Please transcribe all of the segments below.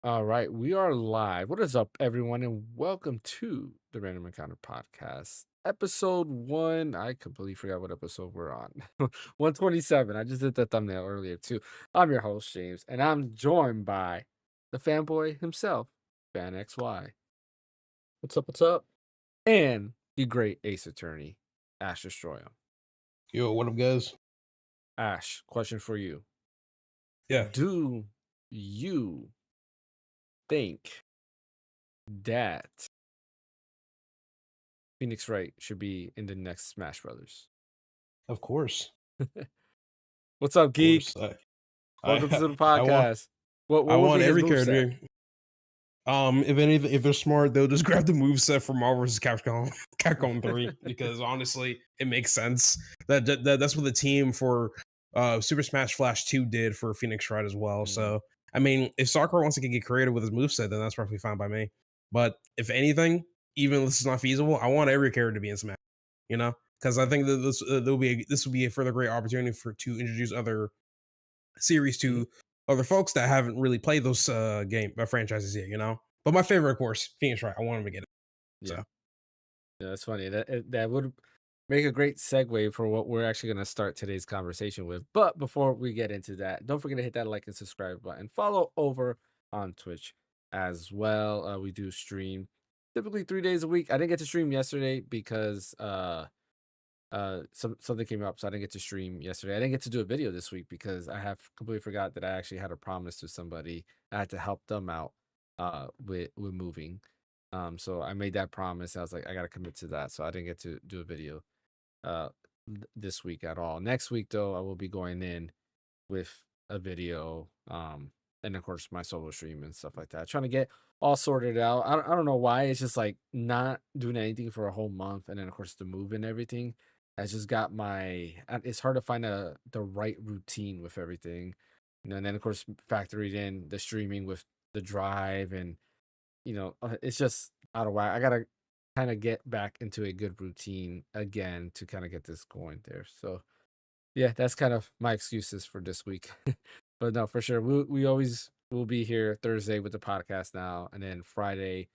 All right, we are live. What is up, everyone, and welcome to the Random Encounter Podcast, episode one. I completely forgot what episode we're on. 127. I just did the thumbnail earlier, too. I'm your host, James, and I'm joined by the fanboy himself, Phaneckswhy, What's up? What's up? and the great ace attorney, Ash Destroyum. Yo, what up, guys? Ash, question for you. Yeah, Do you think that Phoenix Wright should be in the next Smash Brothers? of course, What's up, of geek? course. Welcome to the I want, podcast. What I would want be his every moveset? character. If anything, if they're smart, they'll just grab the move set from Marvel vs. Capcom, Capcom 3, because honestly, it makes sense. That's what the team for Super Smash Flash 2 did for Phoenix Wright as well. Mhm. So, I mean, if Sakura wants to get creative with his move set, then that's perfectly fine by me. But if anything, even if this is not feasible, I want every character to be in Smash. Because I think that this will be a further great opportunity to introduce other series Mhm. to other folks that haven't really played those franchises yet. But my favorite, of course, Phoenix Wright. I want him to get it. Yeah, So yeah, that's funny. That would make a great segue for what we're actually going to start today's conversation with. But before we get into that, don't forget to hit that like and subscribe button. Follow over on Twitch as well. We do stream typically 3 days a week. I didn't get to stream yesterday because something came up, so I didn't get to stream yesterday. I didn't get to do a video this week because I have completely forgot that I actually had a promise to somebody. I had to help them out with moving. So I made that promise. I was like, I gotta commit to that. So I didn't get to do a video uh this week at all. Next week though, I will be going in with a video, and of course my solo stream and stuff like that. Trying to get all sorted out. I don't know why. It's just like not doing anything for a whole month, and then of course the move and everything has just got my. It's hard to find the right routine with everything, and then of course factoring in the streaming with the drive, and it's just out of whack. I gotta kind of get back into a good routine again to kind of get this going there. So yeah, that's kind of my excuses for this week. But no, for sure, we always will be here Thursday with the podcast now, and then Friday,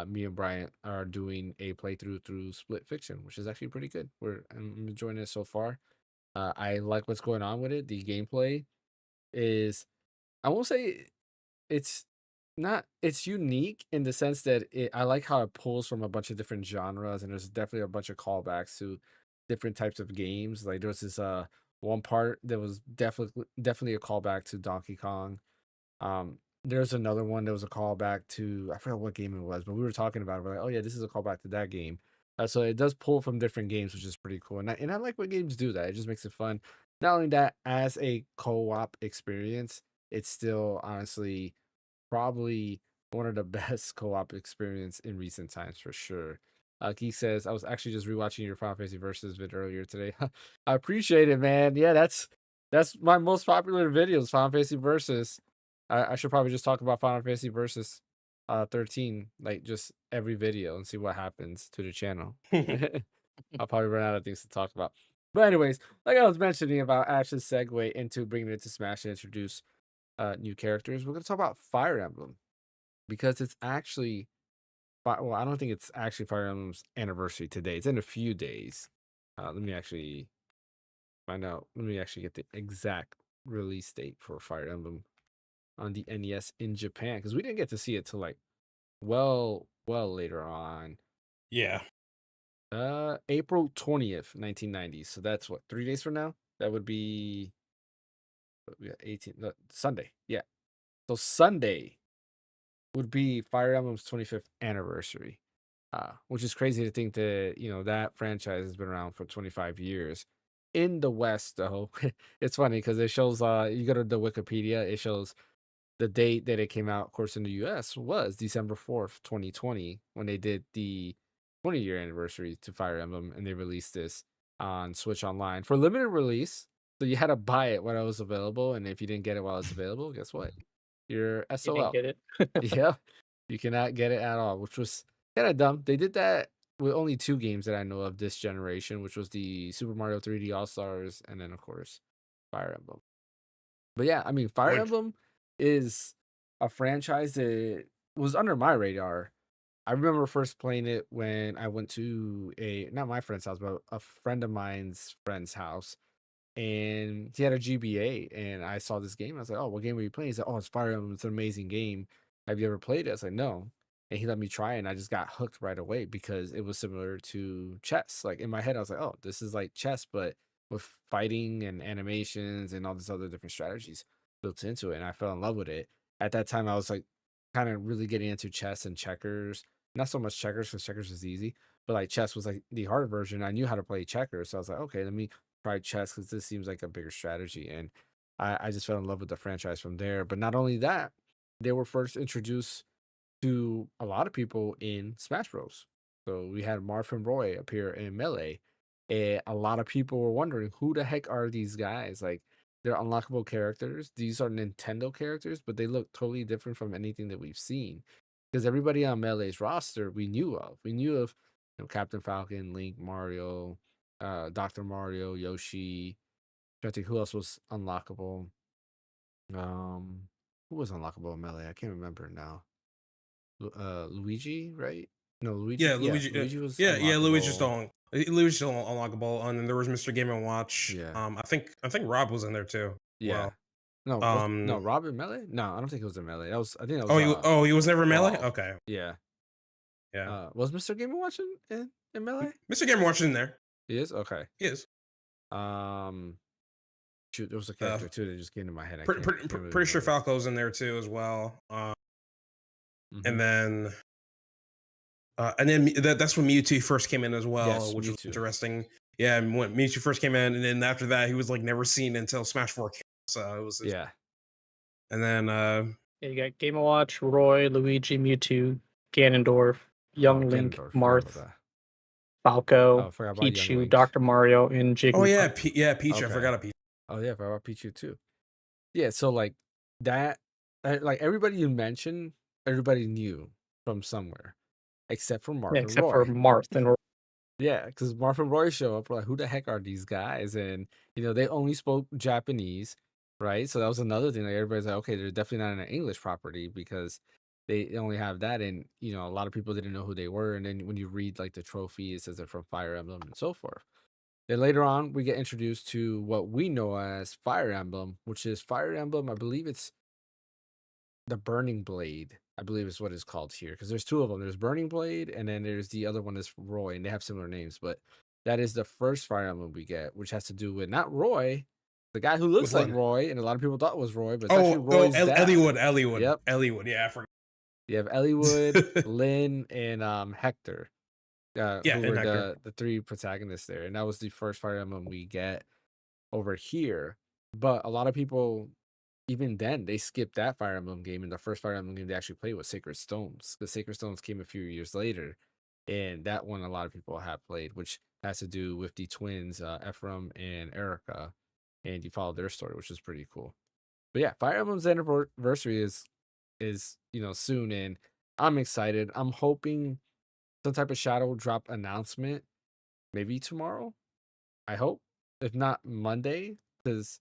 me and Bryant are doing a playthrough through Split Fiction, which is actually pretty good. I'm enjoying it so far. I like what's going on with it. The gameplay is, I won't say it's not, it's unique in the sense that I like how it pulls from a bunch of different genres, and there's definitely a bunch of callbacks to different types of games. Like there was this one part that was definitely a callback to Donkey Kong. There's another one that was a callback to, I forgot what game it was, but we were talking about it. We're like, oh yeah, this is a callback to that game. So it does pull from different games, which is pretty cool. And I like when games do that. It just makes it fun. Not only that, as a co-op experience, it's still honestly probably one of the best co-op experience in recent times for sure. Geek says, I was actually just rewatching your Final Fantasy Versus vid earlier today. I appreciate it, man. Yeah, that's my most popular videos, Final Fantasy Versus. I should probably just talk about Final Fantasy Versus 13, like just every video and see what happens to the channel. I'll probably run out of things to talk about. But anyways, like I was mentioning about Ash's segue into bringing it to Smash and introduce new characters, we're going to talk about Fire Emblem because it's actually, well, I don't think it's actually Fire Emblem's anniversary today. It's in a few days. Let me actually find out. Let me actually get the exact release date for Fire Emblem on the NES in Japan because we didn't get to see it till like well later on. yeah, April 20th, 1990. So that's what, 3 days from now? That would be, yeah, 18, no, Sunday. Yeah. So Sunday would be Fire Emblem's 25th anniversary, which is crazy to think that, that franchise has been around for 25 years. In the West, though, it's funny because it shows, you go to the Wikipedia, it shows the date that it came out, of course, in the US was December 4th, 2020, when they did the 20-year anniversary to Fire Emblem, and they released this on Switch Online for limited release. So you had to buy it when it was available, and if you didn't get it while it's available, guess what? You're you didn't SOL. get it. Yeah, you cannot get it at all, which was kind of dumb. They did that with only two games that I know of this generation, which was the Super Mario 3D All Stars, and then of course Fire Emblem. But yeah, I mean, Fire Which Emblem is. a franchise that was under my radar. I remember first playing it when I went to a not my friend's house, but a friend of mine's friend's house, and he had a GBA, and I saw this game. I was like, "Oh, what game are you playing?" He said, "Oh, it's Fire Emblem. It's an amazing game. Have you ever played it?" I was like, "No," and he let me try it, and I just got hooked right away because it was similar to chess. Like in my head, I was like, "Oh, this is like chess, but with fighting and animations and all these other different strategies built into it." And I fell in love with it. At that time, I was like, kind of really getting into chess and checkers. Not so much checkers because checkers is easy, but like chess was like the hard version. I knew how to play checkers, so I was like, okay, let me try chess because this seems like a bigger strategy. And I just fell in love with the franchise from there. But not only that, they were first introduced to a lot of people in Smash Bros. So we had Marth and Roy appear in Melee, and a lot of people were wondering who the heck are these guys? Like they're unlockable characters. These are Nintendo characters, but they look totally different from anything that we've seen. Because everybody on Melee's roster we knew of. We knew of Captain Falcon, Link, Mario, Dr. Mario, Yoshi. I think who else was unlockable? Um, who was unlockable in Melee? I can't remember now. Luigi, right? No, Luigi. Yeah, Yeah, Luigi. Luigi was Yeah, Luigi's unlockable. still Luigi's still unlockable, and then there was Mr. Game and Watch. Yeah, I think Rob was in there too. yeah. Well, No, um, Robin Melee? No, I don't think it was in Melee. That was I think that was he was never melee. Brawl. Okay, Yeah. yeah, Was Mr. Gamer watching in Melee? Mr. Game and Watch is in there. He is? Okay. He is. Um Shoot, there was a Uh, character too that just came to my head. I can't really Pretty sure remember. Falco's in there too as well. Hmm. And then that's when Mewtwo first came in as well, Yes, which me was too. interesting. Yeah, and when Mewtwo first came in, and then after that, he was like never seen until Smash Four came. So it was, Yeah. and then Yeah, you got Game & Watch, Roy, Luigi, Mewtwo, Ganondorf, Oh, Young Link, Ganondorf. Forgot about Marth, that. Oh, Falco, I forgot about Young Pichu, Link. Dr. Mario, and oh yeah, Jigglypuff. Peach. I Okay. forgot about Peach. Oh yeah, I forgot about Pichu too. Yeah, so like that, like everybody you mentioned, everybody knew from somewhere except for Yeah, Marth and except for Roy. Marth and Roy. Yeah, because Marth and Roy show up. We're like, who the heck are these guys? And they only spoke Japanese, right? So that was another thing. Like everybody's like, okay, they're definitely not an English property because they only have that. And a lot of people didn't know who they were. And then when you read like the trophy, it says they're from Fire Emblem and so forth. Then later on, we get introduced to what we know as Fire Emblem, which is Fire Emblem. I believe it's the Burning Blade. I believe is what it's called here because there's two of them. There's Burning Blade, and then there's the other one is Roy, and they have similar names. But that is the first Fire Emblem we get, which has to do with not Roy, the guy who looks With like one. Roy, and a lot of people thought was Roy, but it's actually Roy's dad. Elliewood, Elliewood, Yep, Elliewood. Yeah, I you have Eliwood, forgot. Lynn, and Hector, Yeah, who and were Hector. the three protagonists there, and that was the first Fire Emblem we get over here. But a lot of people, even then, they skipped that Fire Emblem game, and the first Fire Emblem game they actually played was Sacred Stones. The Sacred Stones came a few years later, and that one a lot of people have played, which has to do with the twins, Ephraim and Erica, and you follow their story, which is pretty cool. But yeah, Fire Emblem's anniversary is soon, and I'm excited. I'm hoping some type of shadow drop announcement, maybe tomorrow. I hope, if not Monday, because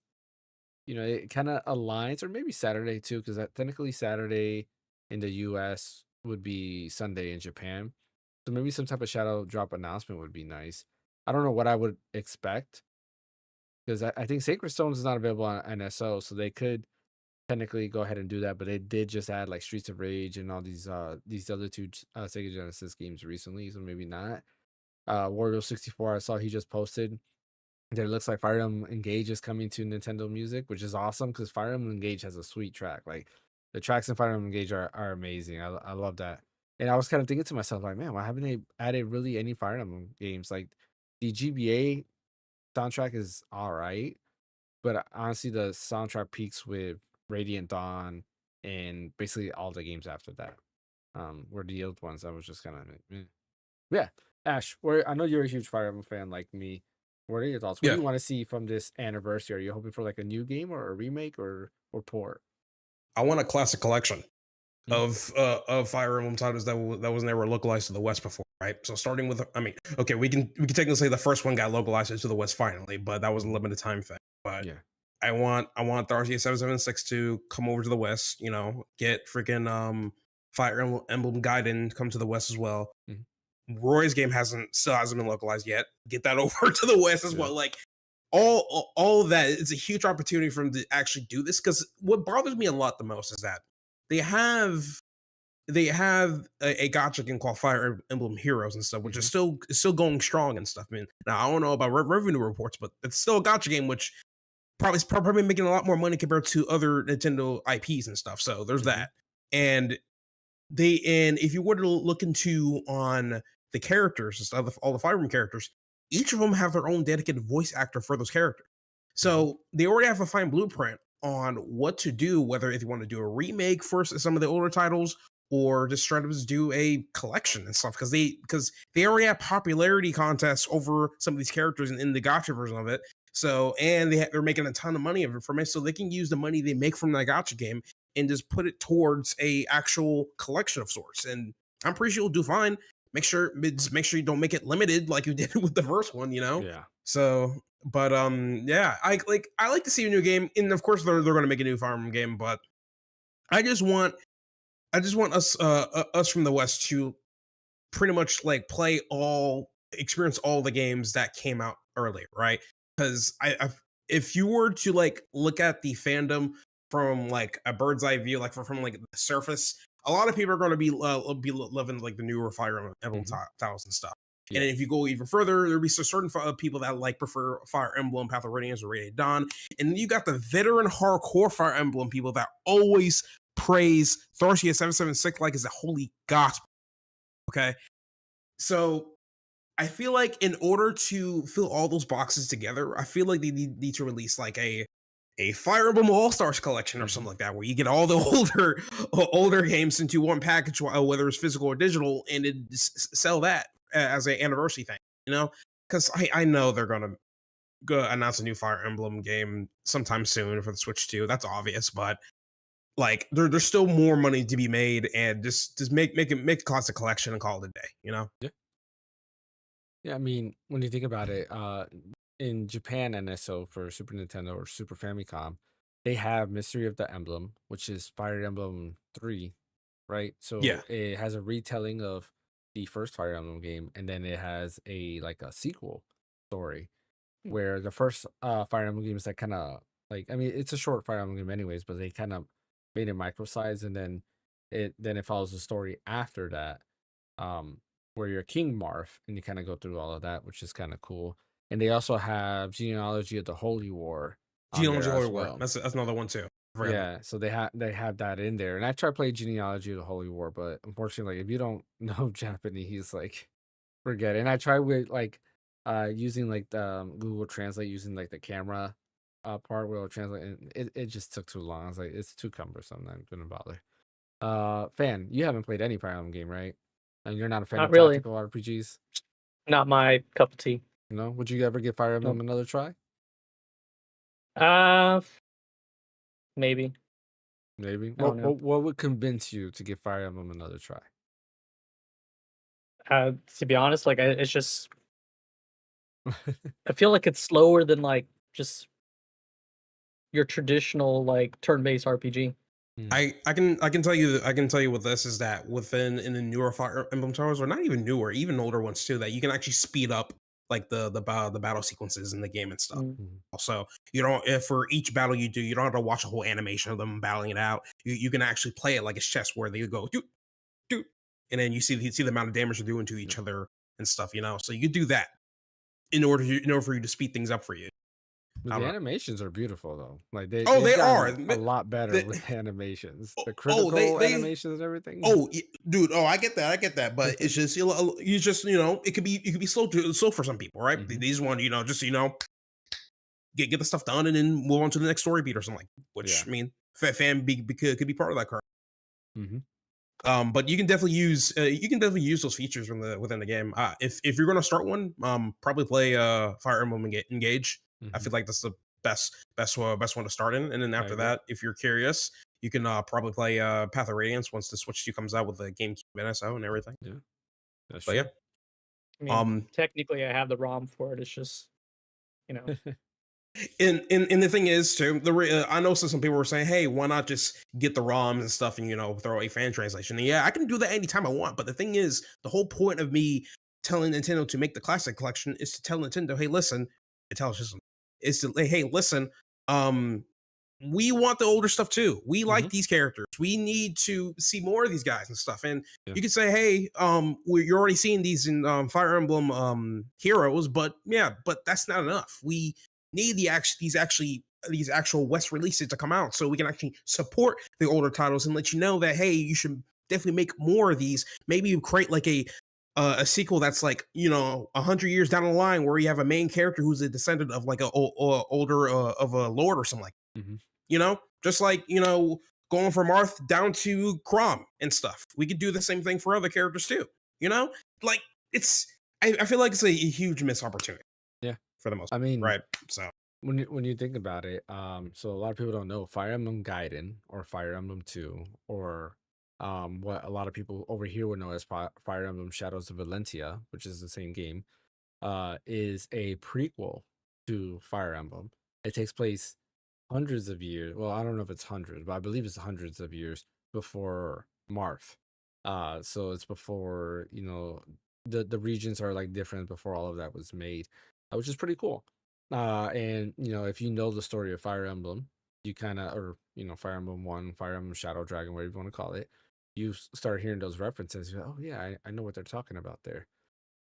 it kind of aligns, or maybe Saturday too, because technically Saturday in the US would be Sunday in Japan. So maybe some type of shadow drop announcement would be nice. I don't know what I would expect because I think Sacred Stones is not available on NSO, so they could technically go ahead and do that. But they did just add like Streets of Rage and all these other two Sega Genesis games recently, so maybe not. Wario 64, I saw he just posted that it looks like Fire Emblem Engage is coming to Nintendo Music, which is awesome because Fire Emblem Engage has a sweet track. Like the tracks in Fire Emblem Engage are amazing. I love that. And I was kind of thinking to myself, like, man, why haven't they added really any Fire Emblem games? Like the GBA soundtrack is all right, but honestly, the soundtrack peaks with Radiant Dawn and basically all the games after that. Were the old ones. I was just kind of, yeah, Ash, I know you're a huge Fire Emblem fan like me. What are your thoughts? What do Yeah, you want to see from this anniversary? Are you hoping for like a new game or a remake or port? I want a classic collection Mm, of Fire Emblem titles that was never localized to the West before, right? So starting with, I mean, okay, we can technically say the first one got localized to the West finally, but that was a mhm. limited time thing. But Yeah. I want Tharsia 776 to come over to the West, get freaking Fire Emblem Gaiden come to the West as well. Mhm. Roy's game still hasn't been localized yet. Get that over to the West as Yeah. well. Like all of that, it's a huge opportunity for them to actually do this. Because what bothers me a lot the most is that they have a gacha game called Fire Emblem Heroes and stuff, which is still going strong and stuff. I mean, now I don't know about revenue reports, but it's still a gacha game, which probably making a lot more money compared to other Nintendo IPs and stuff. So there's that. And if you were to look into on the characters and stuff, all the Fire Emblem characters, each of them have their own dedicated voice actor for those characters. So they already have a fine blueprint on what to do, whether if you want to do a remake for some of the older titles or just try to just do a collection and stuff, because they already have popularity contests over some of these characters in the gacha version of it. So and they're making a ton of money of it from it, so they can use the money they make from that gacha game and just put it towards a actual collection of sorts. And I'm pretty sure you'll do fine. Make sure you don't make it limited like you did with the first one, Yeah. So, but yeah, I like to see a new game, and of course they're going to make a new Fire Emblem game, but I just want us from the West to pretty much like experience all the games that came out earlier, right? Because if you were to like look at the fandom from like a bird's eye view, like from like the surface, a lot of people are going to be loving like the newer Fire Emblem titles and stuff. Yeah. And if you go even further, there'll be certain people that like prefer Fire Emblem, Path of Radiance, or Radiant Dawn. And then you got the veteran hardcore Fire Emblem people that always praise Tharsia 776 like it's a holy gospel. Okay. So I feel like in order to fill all those boxes together, I feel like they need to release like a Fire Emblem All Stars collection or something like that, where you get all the older games into one package, whether it's physical or digital, and sell that as an anniversary thing. Because I know they're gonna go announce a new Fire Emblem game sometime soon for the Switch 2. That's obvious, but like there's still more money to be made, and just make a classic collection and call it a day. Yeah. Yeah, I mean, when you think about it, in Japan NSO for Super Nintendo or Super Famicom, they have Mystery of the Emblem, which is Fire Emblem 3, right? Yeah. So it has a retelling of the first Fire Emblem game, and then it has a sequel story where the first Fire Emblem game is like kind of like, I mean, it's a short Fire Emblem game anyways, but they kind of made it micro size, and then it follows the story after that, where you're King Marth, and you kind of go through all of that, which is kind of cool. And they also have Genealogy of the Holy War on Genealogy there Holy as War. well. That's another one too. Yeah, so they have that in there. And I tried playing Genealogy of the Holy War, but unfortunately, like, if you don't know Japanese, like, forget it. And I tried with like using like the Google Translate, using like the camera part where it'll translate, and it just took too long. I was like, it's too cumbersome. I'm not gonna bother. Fan, you haven't played any Fire Emblem game, right? And you're not a fan Not of really. tactical RPGs? Not my cup of tea. No? Would you ever give Fire Emblem Nope. another try? Uh, maybe. Maybe. I don't know. What would convince you to give Fire Emblem another try? To be honest, like it's just I feel like it's slower than like just your traditional like turn-based RPG. Hmm. I can tell you what this is, that in the newer Fire Emblem titles, or not even newer, even older ones too, that you can actually speed up like the battle sequences in the game and stuff. Mm. Mhm. Also, you don't, if for each battle you do, you don't have to watch a whole animation of them battling it out. You can actually play it like it's chess, where they go do do, and then you see the amount of damage they're doing to each other and stuff. So you do that in order for you to speed things up for you. But I the don't know. animations are beautiful though. Like Oh, they've they are. gotten a lot better They, with animations. The they critical animations and everything. Oh, dude. Oh, I get that. But it's just it could be slow for some people, right? Mhm. They just want get the stuff done and then move on to the next story beat or something, which Yeah. I mean, could be part of that curve. Mhm. But you can definitely use those features within the game. If you're gonna start one, probably play Fire Emblem Engage. I feel Mhm. like that's the best one to start in. And then I after agree. that, if you're curious, you can probably play Path of Radiance once the Switch 2 comes out with the GameCube NSO and everything. Yeah. That's But yeah, true. I mean, technically I have the ROM for it. It's just, you know, And the thing is too, I know some people were saying, "Hey, why not just get the ROMs and stuff, and throw a fan translation?" And yeah, I can do that anytime I want. But the thing is, the whole point of me telling Nintendo to make the classic collection is to tell Nintendo, "Hey, listen," Intelligent is to, "Hey, listen, um, we want the older stuff too. We like Hmm. these characters. We need to see more of these guys and stuff." And Yeah. you could say, "Hey, you're already seeing these in Fire Emblem Heroes, but yeah, but that's not enough. We need these actual West releases to come out so we can actually support the older titles and let you know that, hey, you should definitely make more of these. Maybe you create like a sequel that's like 100 years down the line where you have a main character who's a descendant of like a older of a lord or something like Hmm. just like going from Marth down to Crom and stuff. We could do the same thing for other characters too. You know, like it's I feel like it's a huge missed opportunity Yeah. for the most I mean, right. So when you think about it, so a lot of people don't know Fire Emblem Gaiden or Fire Emblem 2 or what a lot of people over here would know as Fire Emblem Shadows of Valentia, which is the same game, is a prequel to Fire Emblem. It takes place hundreds of years. Well, I don't know if it's hundreds, but I believe it's hundreds of years before Marth. So it's before, the regions are like different before all of that was made, which is pretty cool. And if you know the story of Fire Emblem, you kind of, or Fire Emblem One, Fire Emblem Shadow Dragon, whatever you want to call it, you start hearing those references. You're like, oh yeah, I know what they're talking about there.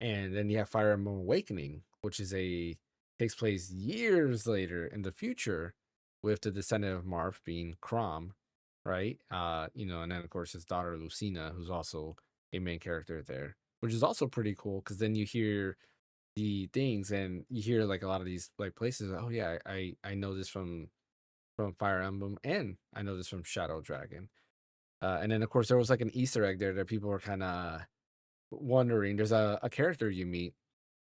And then you have Fire Emblem Awakening, which takes place years later in the future, with the descendant of Marth being Crom, right? And then of course his daughter Lucina, who's also a main character there, which is also pretty cool because then you hear the things and you hear like a lot of these like places. Oh yeah, I know this from Fire Emblem, and I know this from Shadow Dragon. And then of course there was like an Easter egg there that people were kind of wondering. There's a character you meet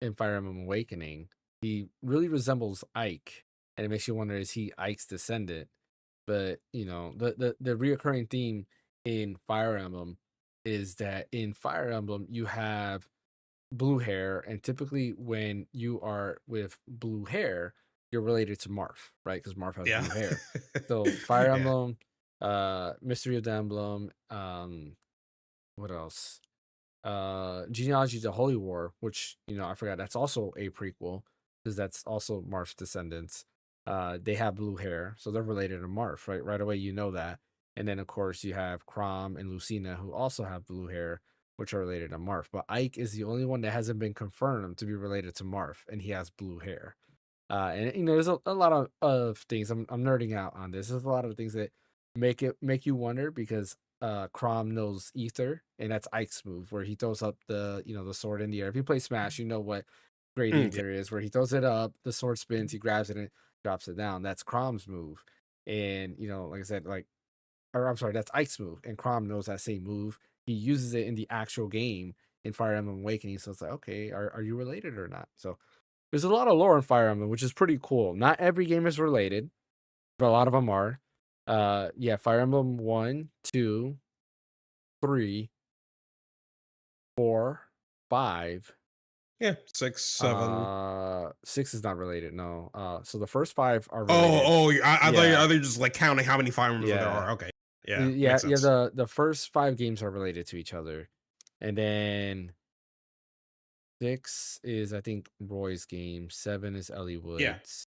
in Fire Emblem Awakening. He really resembles Ike, and it makes you wonder, is he Ike's descendant? But the reoccurring theme in Fire Emblem is that in Fire Emblem you have blue hair, and typically when you are with blue hair, you're related to Marth, right? Because Marth has yeah, blue hair. So Fire yeah, Emblem, Mystery of the Emblem, what else? Genealogy to Holy War, which I forgot, that's also a prequel because that's also Marth's descendants. They have blue hair, so they're related to Marth, right? Right away, you know that. And then of course you have Crom and Lucina, who also have blue hair, which are related to Marth. But Ike is the only one that hasn't been confirmed to be related to Marth, and he has blue hair. And there's a lot of things. I'm nerding out on this. There's a lot of things that make you wonder because Crom knows Ether, and that's Ike's move where he throws up the sword in the air. If you play Smash, you know what Great yeah. Ether is, where he throws it up, the sword spins, he grabs it and drops it down. That's Crom's move. And like I said, or I'm sorry, that's Ike's move, and Crom knows that same move. He uses it in the actual game in Fire Emblem Awakening. So it's like, okay, are you related or not? So there's a lot of lore in Fire Emblem, which is pretty cool. Not every game is related, but a lot of them are. Yeah, Fire Emblem 1, 2, 3, 4, 5. Yeah, 6, 7. 6 is not related. No. So the first 5 are Oh, related. I thought Yeah, you just like counting how many Fire Emblems there yeah, are. Okay, yeah, yeah, makes yeah. sense. The first 5 games are related to each other, and then 6 is, I think, Roy's game. 7 is Yeah, Elliewood's.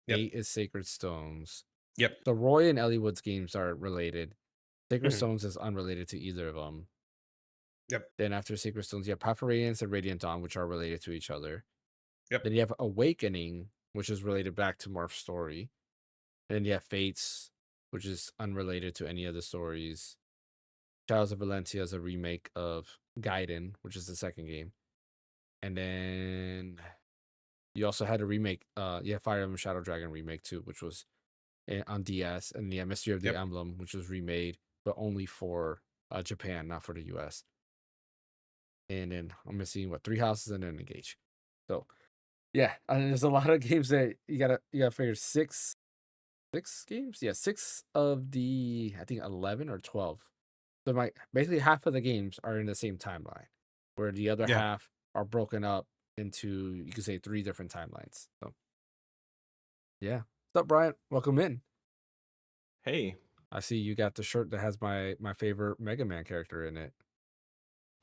yep, 8 is Sacred Stones. yep, So Roy and Elliewood's games are related. Sacred mhm, Stones is unrelated to either of them. yep, Then after Sacred Stones, you have Path of Radiance and Radiant Dawn, which are related to each other. yep, Then you have Awakening, which is related back to Marth's story. And then you have Fates, which is unrelated to any of the stories. Shadows of Valentia is a remake of Gaiden, which is the second game. And then you also had a remake, Fire Emblem Shadow Dragon remake too, which was on DS. And yeah, Mystery of the yep. Emblem, which was remade, but only for Japan, not for the US. And then I'm missing 3 houses and then Engage. So yeah, there's a lot of games that you gotta figure 6 games. Yeah, 6 of the, I think, 11 or 12. So basically half of the games are in the same timeline, where the other Yeah. half are broken up into, you could say, 3 different timelines. So Yeah. What's up, Brian? Welcome in. Hey, I see you got the shirt that has my favorite Mega Man character in it.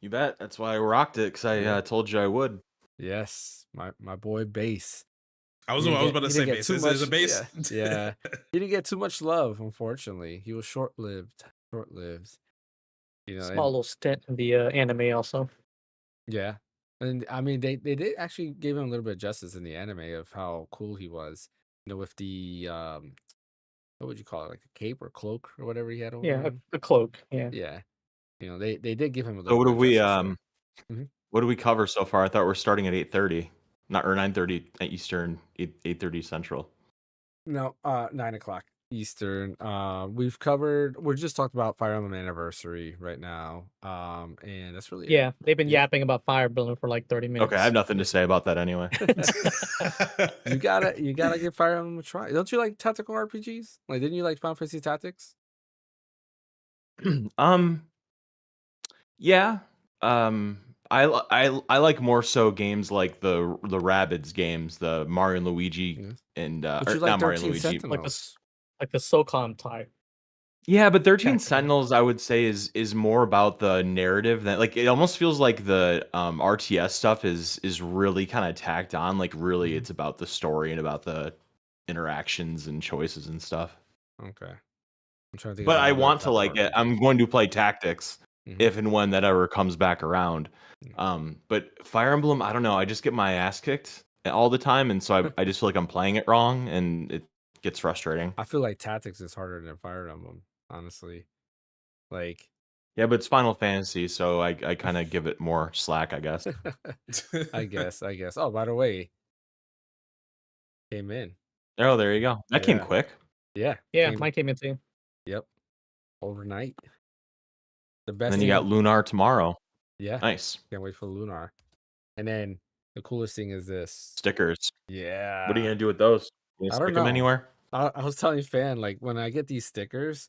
you bet. That's why I rocked it because I Yeah. told you I would. Yes, my boy Bass. I was He didn't about get to he say didn't get base. too Is much. it base? Yeah. He didn't get too much love, unfortunately. He was short-lived. Short-lived. Small And little stint in the anime also. yeah. And I mean they did actually give him a little bit of justice in the anime of how cool he was. With the what would you call it? Like a cape or cloak or whatever he had over Yeah, him. a cloak. Yeah. Yeah. They did give him a So little what bit have of we justice there. Mhm. what do we cover so far? I thought we're starting at 8:30, not or 9:30 at Eastern, 8:30 Central. No, 9 o'clock Eastern. We're just talked about Fire Emblem Anniversary right now. And that's really it. Yeah, they've been Yeah. yapping about Fire Emblem for like 30 minutes. Okay, I have nothing to say about that anyway. You gotta give Fire Emblem a try. Don't you like tactical RPGs? Like, didn't you like Final Fantasy Tactics? um, yeah. I like more so games like the Rabbids games, the Mario and Luigi Yes. and But or you like not Mario and 13 Luigi. Sentinels. Like the SOCOM type. Yeah, but 13 Tactical. Sentinels, I would say, is more about the narrative that like it almost feels like the RTS stuff is really kind of tacked on. Like really, it's about the story and about the interactions and choices and stuff. Okay. I'm trying to think of But I another want to type of like it. RPG. I'm going to play Tactics Mhm. if and when that ever comes back around. Mhm. But Fire Emblem, I don't know. I just get my ass kicked all the time, and so I just feel like I'm playing it wrong, and it gets frustrating. I feel like Tactics is harder than Fire Emblem, honestly. Like, Yeah, but it's Final Fantasy, so I kind of give it more slack, I guess. I guess. Oh, by the way, came in. Oh, there you go. That came Yeah. quick. Yeah. Yeah, mine came in too. Yep. Overnight. The And best then you thing. got Lunar tomorrow. Yeah. Nice. Can't wait for Lunar. And then the coolest thing is this. Stickers. Yeah. What are you gonna do with those? You I gonna don't stick them know. anywhere? I was telling Fan, like, when I get these stickers,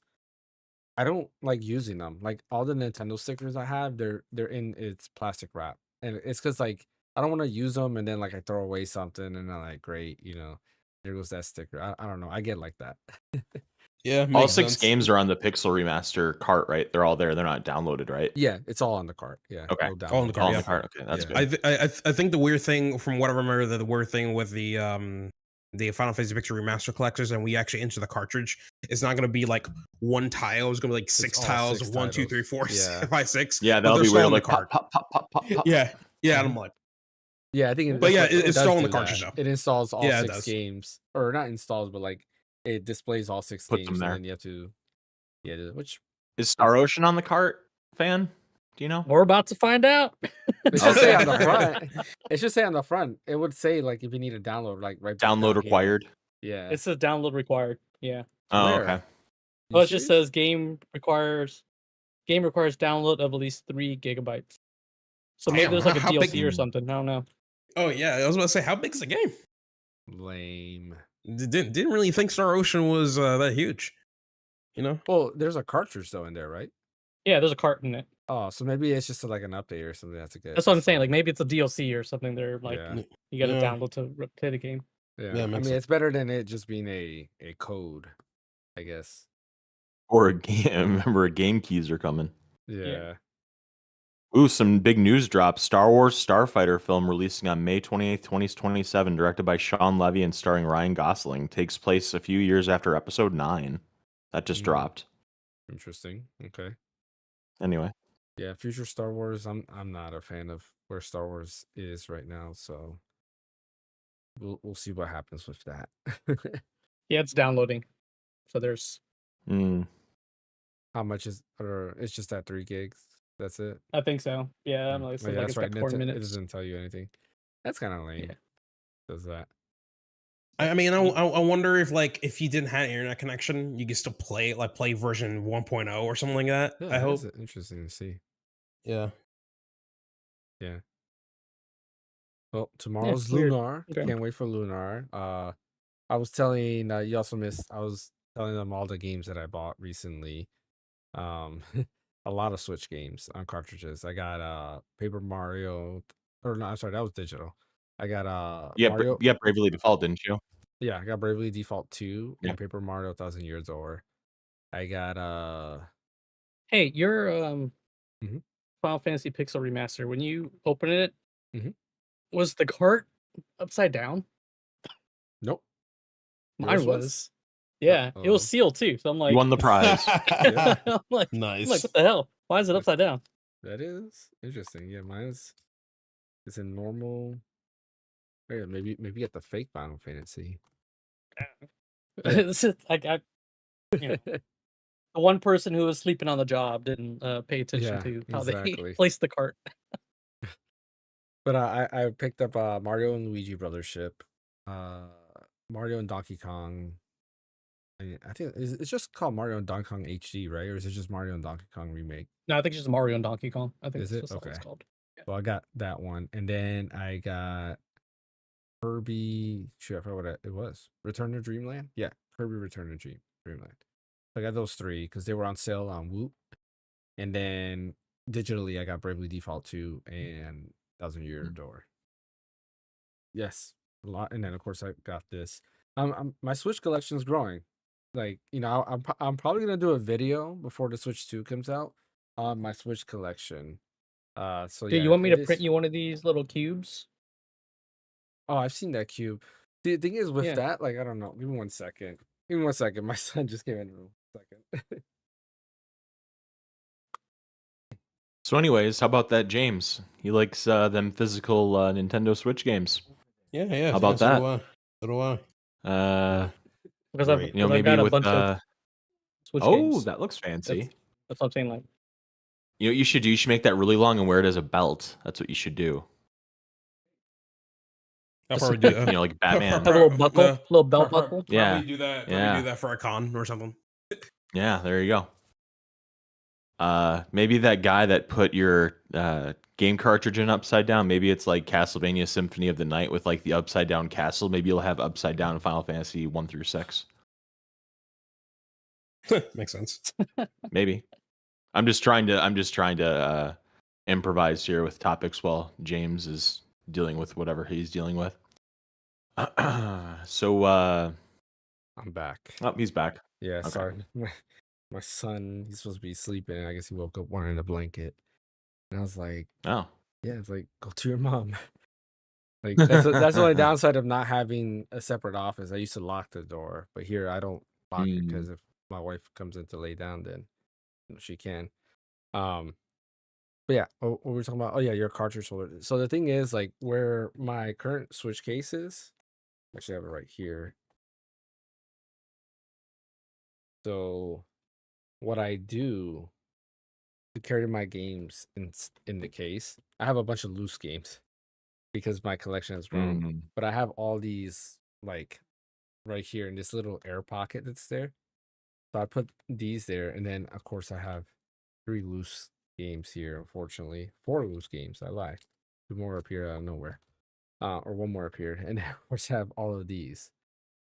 I don't like using them. Like, all the Nintendo stickers I have, they're in its plastic wrap. And it's because, like, I don't want to use them and then, like, I throw away something and I'm like, great, there goes that sticker. I don't know. I get like that. Yeah, All makes 6 sense. games are on the Pixel Remaster cart, right? They're all there. They're not downloaded, right? Yeah, it's all on the cart. Yeah. Okay. No All on the download. cart, All on yeah. the cart. Okay, that's Yeah. good. I think the weird thing, from what I remember, the weird thing with the Final Fantasy Picture Remaster collectors, and we actually enter the cartridge, it's not going to be like one tile. It's going to be like six all tiles, 6 1, 2, 3, titles. 4, Yeah. 5, 6. Yeah, but that'll they're be still weird. on the Like cart. pop, pop, pop, pop, pop, pop. Yeah, and I'm like, Yeah, I think But yeah, it it's does still on the do cartridge, that. though. It installs all Yeah, it 6 does. games. Or not installs, but, like, it displays all 6 Puts them games, and there. then you have to which Is Star Ocean on the cart, Fan? Do you know? We're about to find out. it should say on the Okay. front. It should say on the front. It would say, like, if you need a download, like, right down Download here. required. Yeah. It says download required. Yeah. Oh, Where? okay. You Well, it just serious? says game requires download of at least 3 gigabytes. So maybe Damn, there's like a how big- DLC or something. I don't know. oh yeah, I was about to say, how big is the game? Lame. Didn't really think Star Ocean was that huge. You know? Well, there's a cartridge, though, in there, right? Yeah, there's a cart in it. Oh, so maybe it's just, like, an update or something. That's a good. That's what I'm saying. Like maybe it's a DLC or something. They're like Yeah. you got to Yeah. download to play the game. Yeah. Yeah, I makes mean, it's better than it just being a code, I guess. Or a game. Remember, game keys are coming. Yeah. Ooh, some big news drops. Star Wars Starfighter film releasing on May 28th, 2027, directed by Sean Levy and starring Ryan Gosling. Takes place a few years after episode 9. That just dropped. Interesting. Okay. Anyway. Yeah, future Star Wars. I'm not a fan of where Star Wars is right now, so we'll see what happens with that. Yeah, it's downloading. So there's How much is, or it's just at 3 gigs? That's it. I think so. Yeah, I'm like, Oh, yeah, like that's it's right. got 4 It minutes. doesn't tell you anything. That's kind of lame. Yeah. Does that? I mean, I wonder if like if you didn't have internet connection, you could still play it, like play version 1.0 or something like that. Yeah, I that hope. is interesting to see. Yeah. Yeah. Well, tomorrow's weird. Lunar. Okay. Can't wait for Lunar. I was telling you also missed. I was telling them all the games that I bought recently. A lot of Switch games on cartridges. I got Paper Mario, or no, I'm sorry, that was digital. I got Yeah, Mario. yeah, Bravely Default, didn't you? Yeah, I got Bravely Default 2 Yeah. and Paper Mario 1000 Year Door. I got Hey, your Mhm. Final Fantasy Pixel Remaster, when you open it, Mhm. was the cart upside down? Nope. Mine Yours was? was. Yeah, it was Uh-oh. sealed too. So I'm You like, won the prize. Yeah. I'm like, Nice. what the hell? Why is it upside down? That is interesting. Yeah, mine's it's in normal. Yeah, maybe get the fake Final Fantasy. Yeah. It's just, you know, the one person who was sleeping on the job didn't pay attention Yeah, to how they exactly. placed the cart. But I picked up Mario and Luigi Brothers ship, uh, Mario and Donkey Kong. I think it's just called Mario and Donkey Kong HD, right? Or is it just Mario and Donkey Kong remake? No, I think it's just Mario and Donkey Kong. I think Is that's it just all it's okay? called. Yeah. Well, I got that one, and then I got Kirby. Shoot, I forgot what it was. Return to Dreamland. Yeah, Kirby Return to Dreamland. I got those three because they were on sale on Whoop, and then digitally I got Bravely Default 2 and 1000 Year Door. Yes, a lot, and then of course I got this. My Switch collection is growing. Like I'm probably gonna do a video before the Switch 2 comes out on my Switch collection. So Dude, yeah, you want me it to print is. you one of these little cubes? Oh, I've seen that cube. The thing is with Yeah. that, like I don't know. Give me 1 second. Give me 1 second. My son just came in the room. Second. So, anyways, how about that, James? He likes them physical Nintendo Switch games. Yeah. How about so that? do I. So do I. Uh, Because Great. I've maybe got a with bunch of Switch oh, games. that looks fancy. That's what I'm saying. Like, You know what you should do? You should make that really long and wear it as a belt. That's what you should do. I'll Just probably do Like, like Batman. have a little buckle, little belt buckle. Yeah. Probably do that. Probably Yeah. do that for a con or something. Yeah, there you go. Maybe that guy that put your game cartridge in upside down. Maybe it's like Castlevania Symphony of the Night with like the upside down castle. Maybe you'll have upside down Final Fantasy 1 through 6. Makes sense. Maybe. I'm just trying to improvise here with topics while James is dealing with whatever he's dealing with. So I'm back. oh, he's back. Yeah, Okay. sorry. My son, he's supposed to be sleeping, and I guess he woke up wanting a blanket. And I was like, Oh. yeah, it's like go to your mom. Like that's the only downside of not having a separate office. I used to lock the door, but here I don't lock it because if my wife comes in to lay down, then she can. Um, but yeah, what were we talking about? Oh yeah, your cartridge holder. So the thing is, like, where my current Switch case is, I actually have it right here. So what I do to carry my games in the case, I have a bunch of loose games because my collection has grown. But I have all these like right here in this little air pocket that's there. So I put these there, and then of course I have 3 loose games here. Unfortunately, 4 loose games. I lied. 2 more up here out of nowhere, or 1 more up here, and then of course I have all of these.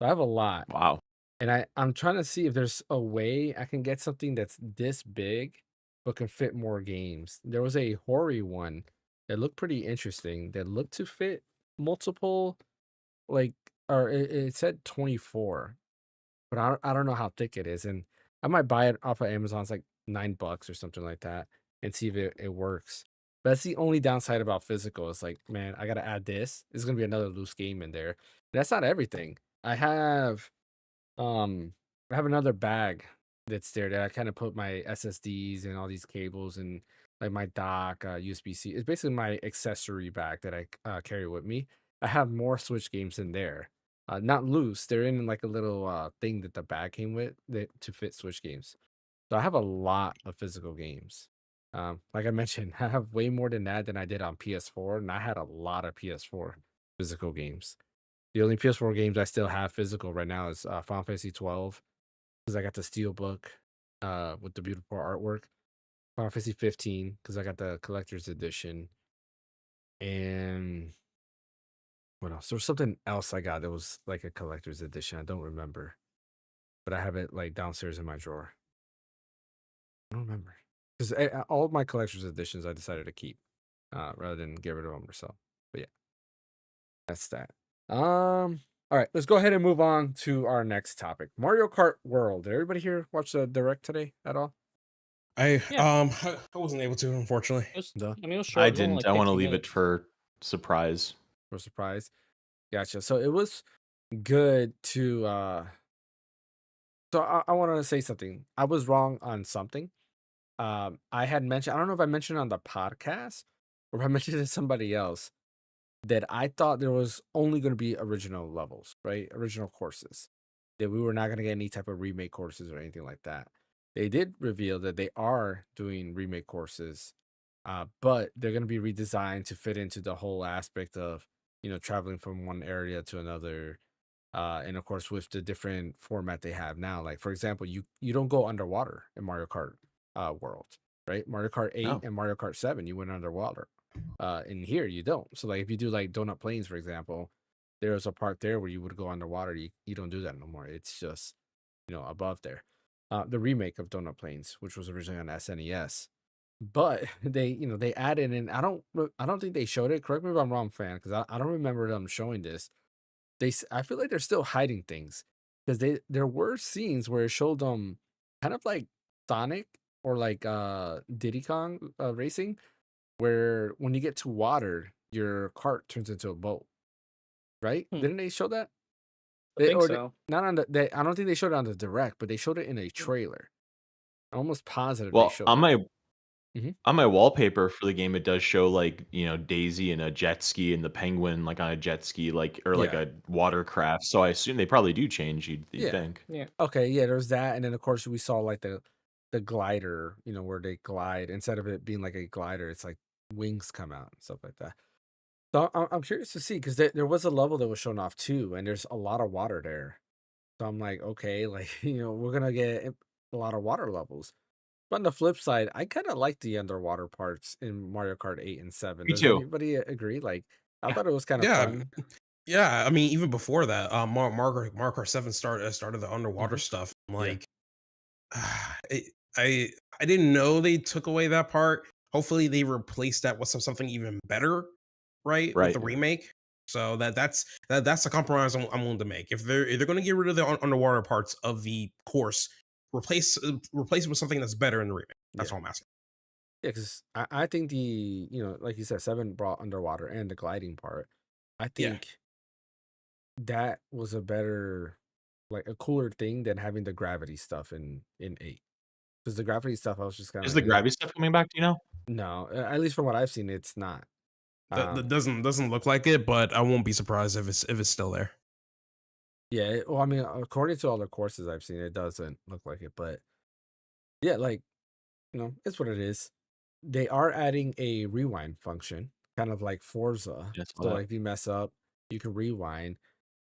So I have a lot, Wow. and I'm trying to see if there's a way I can get something that's this big, but can fit more games. There was a Hori one that looked pretty interesting. That looked to fit multiple, like, or it said 24, but I don't know how thick it is, and I might buy it off of Amazon. It's like $9 or something like that, and see if it works. But that's the only downside about physical. It's like, man, I gotta add this. There's gonna be another loose game in there. And that's not everything. Um, I have another bag that's there that I kind of put my SSDs and all these cables and like my dock, USB-C. It's basically my accessory bag that I carry with me. I have more Switch games in there. Not loose. They're in like a little thing that the bag came with to fit Switch games. So I have a lot of physical games. Like I mentioned, I have way more than that than I did on PS4, and I had a lot of PS4 physical games. The only PS4 games I still have physical right now is Final Fantasy 12 because I got the steel book with the beautiful artwork. Final Fantasy 15 because I got the collector's edition. And what else? There was something else I got that was like a collector's edition. I don't remember, but I have it like downstairs in my drawer. I don't remember because all of my collector's editions I decided to keep rather than get rid of them or sell. But yeah, that's that. All right, let's go ahead and move on to our next topic. Mario Kart World. Did everybody here watch the direct today at all? Yeah. I wasn't able to, unfortunately. No. I mean, it was short. I It was only didn't. like I want to 15 leave it minutes. for surprise. For surprise. Gotcha. So it was good to so I want to say something. I was wrong on something. I had mentioned, I don't know if I mentioned on the podcast or if I mentioned it to somebody else, that I thought there was only going to be original levels, right? Original courses. That we were not going to get any type of remake courses or anything like that. They did reveal that they are doing remake courses, but they're going to be redesigned to fit into the whole aspect of, traveling from one area to another. And of course, with the different format they have now, like for example, you don't go underwater in Mario Kart World, right? Mario Kart 8 No. and Mario Kart 7, you went underwater. In here, you don't. So like if you do like Donut Plains, for example, there was a part there where you would go underwater. You don't do that no more. It's just above there. The remake of Donut Plains, which was originally on SNES, but they added in. I don't think they showed it. Correct me if I'm wrong, fan, because I don't remember them showing this. I feel like they're still hiding things because there were scenes where it showed them kind of like Sonic or like Diddy Kong racing, where when you get to water, your cart turns into a boat, right? Hmm. Didn't they show that? I think so. Not on I don't think they showed it on the direct, but they showed it in a trailer. I'm almost positive they Well, showed on it. my Mhm. on my wallpaper for the game, it does show like Daisy in a jet ski and the penguin like on a jet ski, like or like Yeah. a watercraft. So I assume they probably do change. You'd Yeah. think. Yeah. Okay, yeah, there's that, and then of course we saw like the glider, where they glide instead of it being like a glider, it's like wings come out and stuff like that. So I'm curious to see because there was a level that was shown off too, and there's a lot of water there. So I'm like, okay, like we're gonna get a lot of water levels. But on the flip side, I kind of like the underwater parts in Mario Kart 8 and 7. Me Does too. anybody agree? Like, I Yeah. thought it was kind of Yeah, fun. yeah. I mean, even before that, Mario Kart 7 started the underwater Mhm. stuff. Yeah. Like, it, I didn't know they took away that part. Hopefully, they replaced that with something even better, right? With Right. the remake. So that's a compromise I'm willing to make. If they're going to get rid of the underwater parts of the course, replace it with something that's better in the remake. That's Yeah. all I'm asking. Yeah, because I think like you said, 7 brought underwater and the gliding part. I Yeah. think that was a better, like a cooler thing than having the gravity stuff in 8. Because the gravity stuff, I was just kind Is of the like, gravity stuff coming back? Do you know? no, at least from what I've seen, it's not. That doesn't look like it, but I won't be surprised if it's still there. Yeah, well, I mean, according to all the courses I've seen, it doesn't look like it, but yeah, like, it's what it is. They are adding a rewind function, kind of like Forza. Yeah, I saw So, that. like, if you mess up, you can rewind.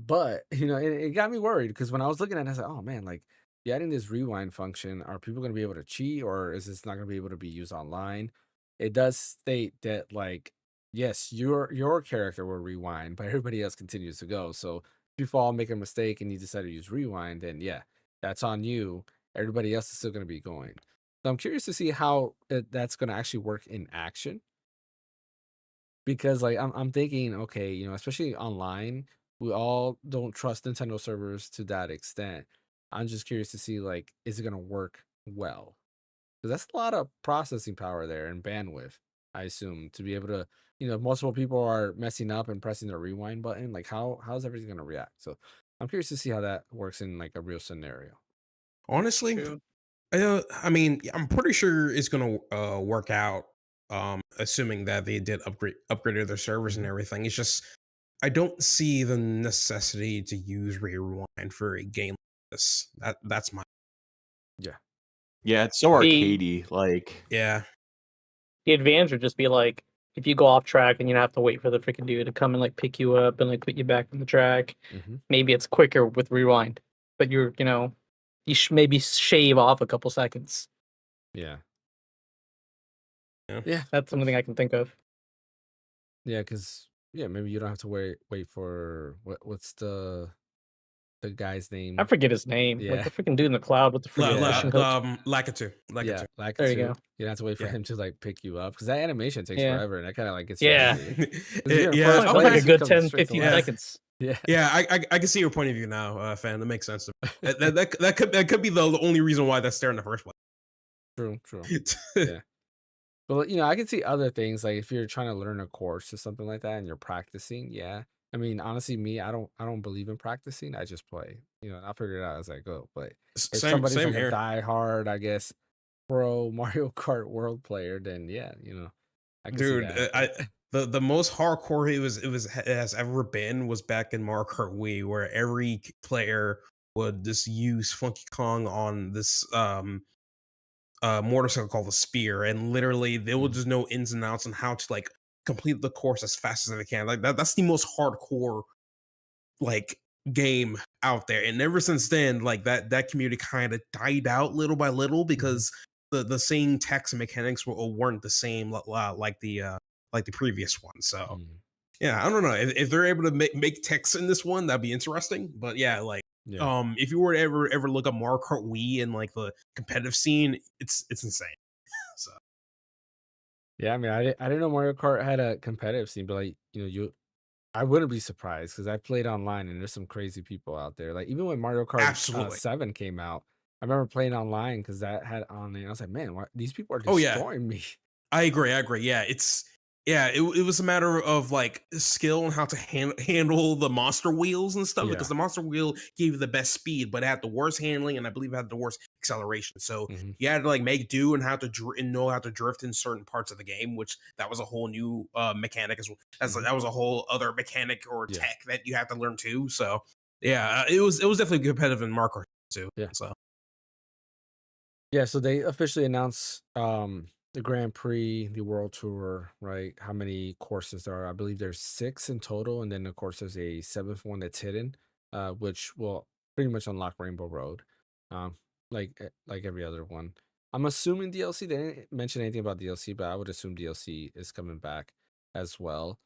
But, it got me worried because when I was looking at it, I was like, oh man, like, you're adding this rewind function. Are people going to be able to cheat or is this not going to be able to be used online? It does state that, like, yes, your character will rewind, but everybody else continues to go. So, if you fall, make a mistake, and you decide to use rewind, then yeah, that's on you. Everybody else is still going to be going. So I'm curious to see how that's going to actually work in action because like I'm thinking, okay, especially online, we all don't trust Nintendo servers to that extent. I'm just curious to see like is it going to work well? Because that's a lot of processing power there and bandwidth, I assume, to be able to, if multiple people are messing up and pressing the rewind button, like how's everything going to react? So I'm curious to see how that works in like a real scenario. Honestly, True. I mean, I'm pretty sure it's gonna work out. Assuming that they did upgraded their servers and Mhm. everything. It's just I don't see the necessity to use rewind for a game like this. That's my Yeah. Yeah, it's so The arcadey. Like, yeah. the advantage would just be like if you go off track and you have to wait for the freaking dude to come and like pick you up and like put you back on the track. Hmm. Maybe it's quicker with rewind, but you maybe shave off a couple seconds. Yeah. Yeah. Yeah. That's something I can think of. Yeah, because maybe you don't have to wait for what's the guy's I name? forget his name. Like Yeah, the freaking dude in the cloud with the freaking Yeah. fishing hook. Lakitu. yeah, like There you two. go. You don't have to wait for Yeah. him to like pick you up because that animation takes Yeah. forever and that kind of like gets Yeah. frustrating. 'Cause if you're in Yeah, first Probably like a place, he good comes 10, straight to 15 life. yeah. seconds. Yeah, Yeah, I can see your point of view now, fan. That makes sense. That could be the only reason why that's there in the first true, true. place. Yeah. But I can see other things like if you're trying to learn a course or something like that and you're practicing, yeah. I mean, honestly, me, I don't believe in practicing. I just play. I'll figure it out as I go. But if somebody's Same like a here. die-hard, I guess, pro Mario Kart World player, then yeah, I can see Dude, that. I the most hardcore it has ever been was back in Mario Kart Wii, where every player would just use Funky Kong on this motorcycle called the Spear, and literally they will Mhm. just know ins and outs on how to like complete the course as fast as they can. Like that's the most hardcore like game out there. And ever since then, like that community kind of died out little by little Mhm. because the same techs and mechanics weren't the same like the previous one. So Mhm. yeah, I don't know if they're able to make techs in this one, that'd be interesting. But yeah, like Yeah. if you were to ever look up Mario Kart Wii and like the competitive scene, it's insane. So Yeah, I mean, I didn't know Mario Kart had a competitive scene, but like, I wouldn't be surprised because I played online and there's some crazy people out there. Like even when Mario Kart absolutely. 7 came out, I remember playing online because that had on there. I was like, man, these people are Oh yeah, destroying me. I agree. I agree. Yeah, it was a matter of like skill and how to handle the monster wheels and stuff because Yeah. the monster wheel gave you the best speed, but it had the worst handling and I believe it had the worst acceleration. So Hmm. you had to like make do and how to and know how to drift in certain parts of the game, which that was a whole new mechanic as well. Hmm. That was a whole other mechanic or Yeah. tech that you have to learn too. So yeah, it was definitely competitive in Mario Kart too. Yeah. So Yeah. So they officially announced the Grand Prix, the World Tour, right? How many courses there are? I believe there's 6 in total, and then of course there's a 7th one that's hidden, which will pretty much unlock Rainbow Road, um, like every other one. I'm assuming DLC. They didn't mention anything about DLC, but I would assume DLC is coming back as well.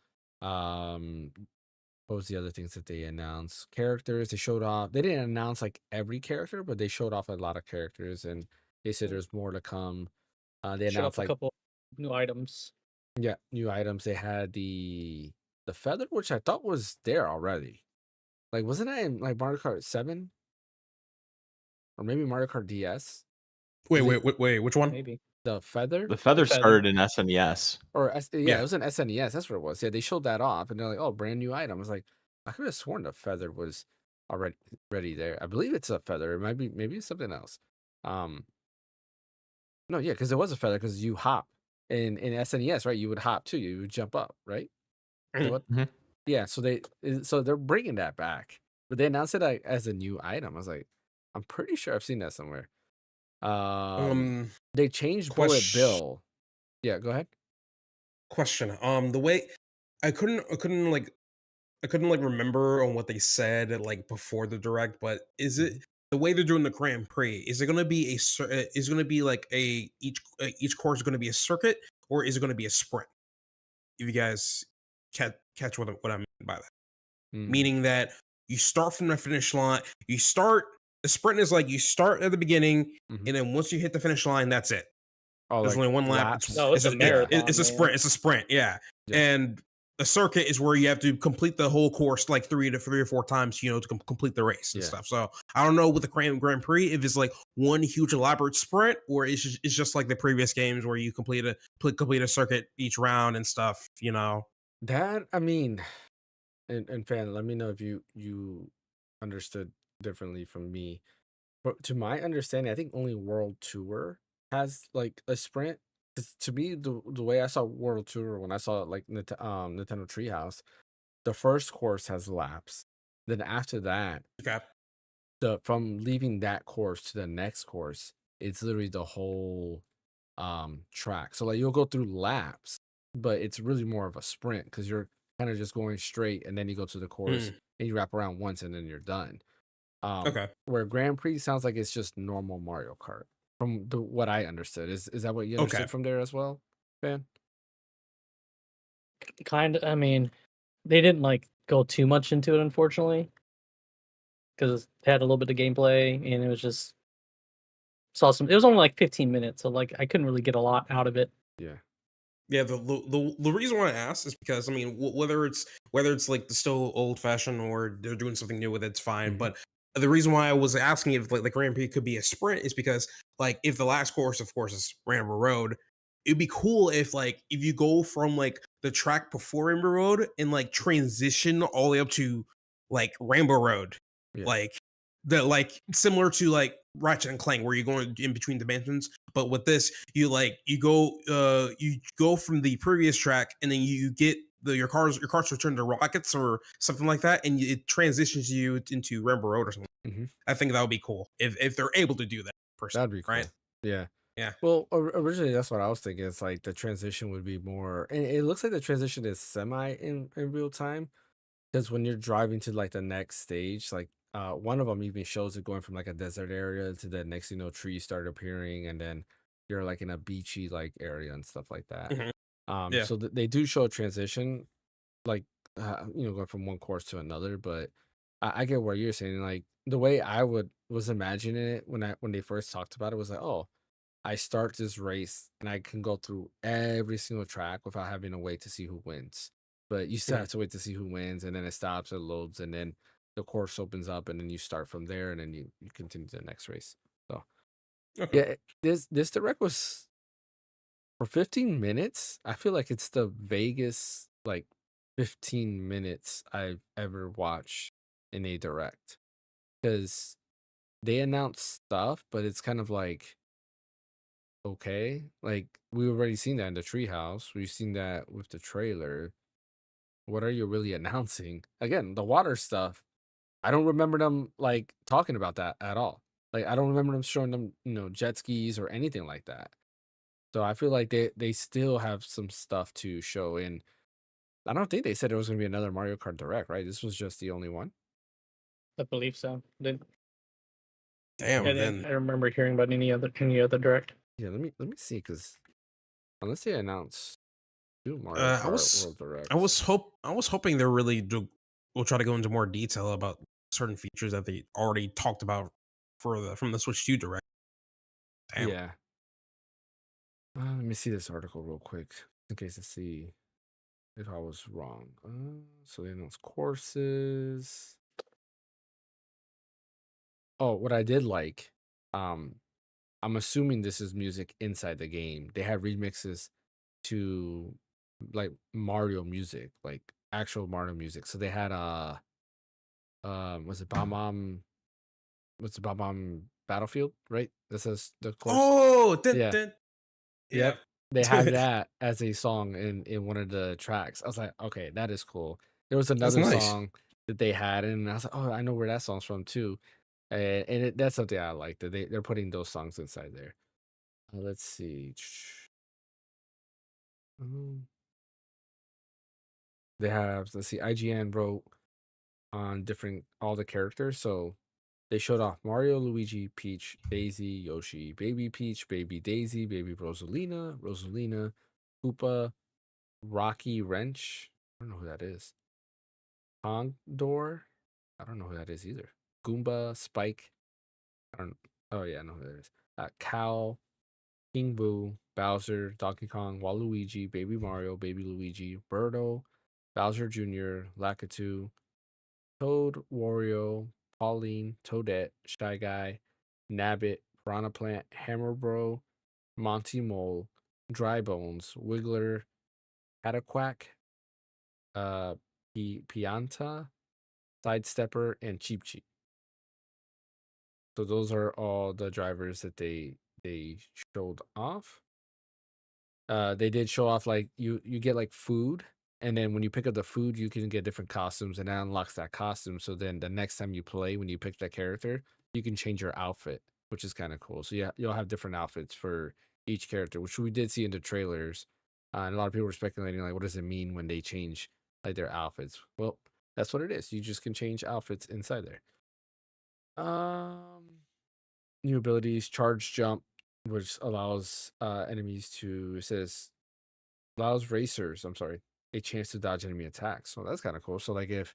Um, what was the other things that they announced? Characters. They showed off. They didn't announce like every character, but they showed off a lot of characters, and they said there's more to come. They Showed announced off a like, couple new items. yeah, new items. They had the feather, which I thought was there already. Like, wasn't that in like Mario Kart 7 or maybe Mario Kart DS? wait, Was it which one? Maybe the feather The the feather feather. started in SNES. or yeah, it Yeah. was an SNES. That's what it was. Yeah, they showed that off, and they're like, "Oh, brand new item." I was like, I could have sworn the feather was already there. I believe it's a feather. It might be maybe it's something else. Um, no, yeah, because it was a feather because you hop in SNES, right? You would hop too. You would jump up, right? So what? Mhm. Yeah, so they're bringing that back, but they announced it like, as a new item. I was like, I'm pretty sure I've seen that somewhere. Um, Um, they changed Bullet question. Bill. Yeah, go ahead. Question. The way I couldn't like remember on what they said like before the direct, but is it Mhm. the way they're doing the Grand Prix? Is it going to be is it going to be like each course is going to be a circuit or is it going to be a sprint? If you guys catch what I mean by that, Mm, meaning that you start from the finish line. You start the sprint is like you start at the beginning, mhm. and then once you hit the finish line, that's it. Oh, There's like only one lap. laps. No, it's a Yeah, It's marathon, a man. sprint. It's a sprint. Yeah, yeah. and a circuit is where you have to complete the whole course like three or four times, to complete the race and Yeah. stuff. So I don't know with the Grand Prix if it's like one huge elaborate sprint or it's just like the previous games where you complete a circuit each round and stuff. That I mean, and fan, let me know if you understood differently from me. But to my understanding, I think only World Tour has like a sprint. 'Cause to me, the way I saw World Tour when I saw like Nintendo Treehouse, the first course has laps. Then after that, Okay. the from leaving that course to the next course, it's literally the whole track. So like you'll go through laps, but it's really more of a sprint because you're kind of just going straight and then you go to the course Mm, and you wrap around once and then you're done. okay. Where Grand Prix sounds like it's just normal Mario Kart from what I understood. Is that what you Okay. understood from there as well, fan? Kind of. I mean, they didn't like go too much into it, unfortunately, because it had a little bit of gameplay, and it was just saw some. It was only like 15 minutes, so like I couldn't really get a lot out of it. Yeah. Yeah, the reason why I asked is because I mean, whether it's like the still old fashioned or they're doing something new with it, it's fine. Mhm. But the reason why I was asking if like the Grand Prix could be a sprint is because like if the last course, of course, is Rambo Road, it'd be cool if you go from like the track before Rambo Road and like transition all the way up to like Rambo Road, Yeah. like the like similar to like Ratchet and Clank, where you're going in between dimensions. But with this, you go from the previous track and then you get your cars return to rockets or something like that, and it transitions you into Rambo Road or something. Mhm. I think that would be cool if they're able to do that That'd personally, be right? cool. Yeah. Yeah. Well, originally that's what I was thinking. It's like the transition would be more, and it looks like the transition is semi in real time because when you're driving to like the next stage, like one of them even shows it going from like a desert area to the next, trees start appearing, and then you're like in a beachy like area and stuff like that. Mhm. Yeah. So they do show a transition, like going from one course to another, but I get what you're saying. Like the way I was imagining it when they first talked about it was like, oh, I start this race and I can go through every single track without having to wait to see who wins. But you still Mhm. have to wait to see who wins, and then it stops, it loads, and then the course opens up, and then you start from there, and then you continue to the next race. So Okay. yeah, this direct was for 15 minutes. I feel like it's the Vegas like 15 minutes I've ever watched in a direct because they announce stuff, but it's kind of like okay, like we already seen that in the treehouse. We've seen that with the trailer. What are you really announcing? Again, the water stuff. I don't remember them like talking about that at all. Like I don't remember them showing them, jet skis or anything like that. So I feel like they still have some stuff to show. And I don't think they said it was gonna be another Mario Kart Direct, right? This was just the only one. I believe so. I Damn. didn't. Then I remember hearing about any other direct. Yeah, let me see, because unless they announce two Mario I Kart was World Directs. I was hoping they're really will try to go into more detail about certain features that they already talked about for the from the Switch 2 Direct. Damn. Yeah. Let me see this article real quick in case to see if I was wrong. So they announced courses. Oh, what I did like, um, I'm assuming this is music inside the game. They have remixes to like Mario music, like actual Mario music. So they had was it Bomb Battlefield, right? This is the course. Oh, dun, Yeah. dun. Yeah. Yep. They had that as a song in one of the tracks. I was like, okay, that is cool. There was That's another nice. song that they had, and I was like, oh, I know where that song's from too. That's something I like that they're putting those songs inside there. Let's see. Um, They have, let's see, IGN wrote on different all the characters. So they showed off Mario, Luigi, Peach, Daisy, Yoshi, Baby Peach, Baby Daisy, Baby Rosalina, Koopa, Rocky Wrench. I don't know who that is. Condor. I don't know who that is either. Goomba, Spike. I don't. Oh yeah, I know who that is. Cow, King Boo, Bowser, Donkey Kong, Waluigi, Baby Mario, Baby Luigi, Birdo, Bowser Jr., Lakitu, Toad, Wario, Pauline, Toadette, Shy Guy, Nabbit, Piranha Plant, Hammer Bro, Monty Mole, Dry Bones, Wiggler, Cataquack, uh, Pianta, Sidestepper, and Cheap Cheap. So those are all the drivers that they showed off. They did show off like you get like food, and then when you pick up the food, you can get different costumes, and that unlocks that costume. So then the next time you play, when you pick that character, you can change your outfit, which is kind of cool. So yeah, you'll have different outfits for each character, which we did see in the trailers. And a lot of people were speculating like, what does it mean when they change like their outfits? Well, that's what it is. You just can change outfits inside there. New abilities, charge jump, which allows enemies to, it says allows racers, I'm sorry, a chance to dodge enemy attacks. So that's kind of cool. So like if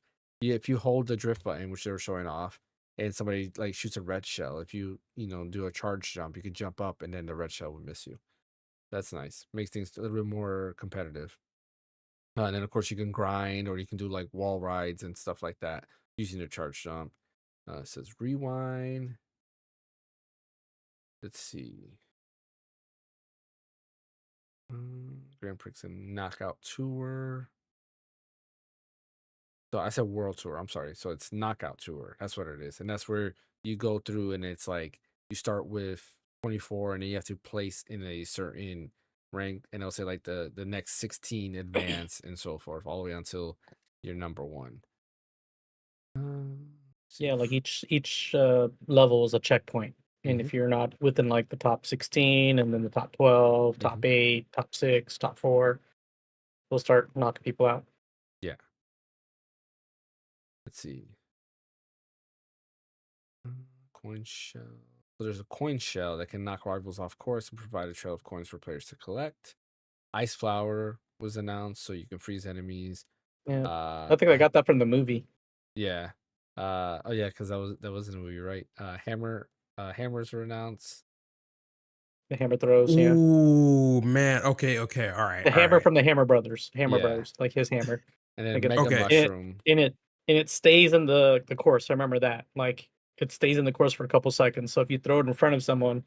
you hold the drift button, which they were showing off, and somebody like shoots a red shell, if you do a charge jump, you can jump up and then the red shell would miss you. That's nice. Makes things a little bit more competitive. And then of course you can grind or you can do like wall rides and stuff like that using the charge jump. It says rewind. Let's see. Grand Prix and Knockout Tour. So I said World Tour. I'm sorry. So it's Knockout Tour. That's what it is. And that's where you go through and it's like you start with 24 and then you have to place in a certain rank and it'll say like the next 16 advance and so forth all the way until you're number one. See. Yeah, like each level is a checkpoint. And Mhm. if you're not within like the top 16 and then the top 12, top 8, top 6, top 4, we'll start knocking people out. Yeah. Let's see. Coin shell. So there's a coin shell that can knock rivals off course and provide a trail of coins for players to collect. Ice flower was announced, so you can freeze enemies. Yeah. I think I got that from the movie. Yeah. Oh yeah, because that was in the movie, right? Hammers were announced. The hammer throws, yeah. Ooh, man. Okay, all right. The all hammer right. from the Hammer Brothers. Hammer Yeah. Brothers, like his hammer. And then Like Mega Okay. Mushroom. And it stays in the course. I remember that. Like it stays in the course for a couple seconds. So if you throw it in front of someone,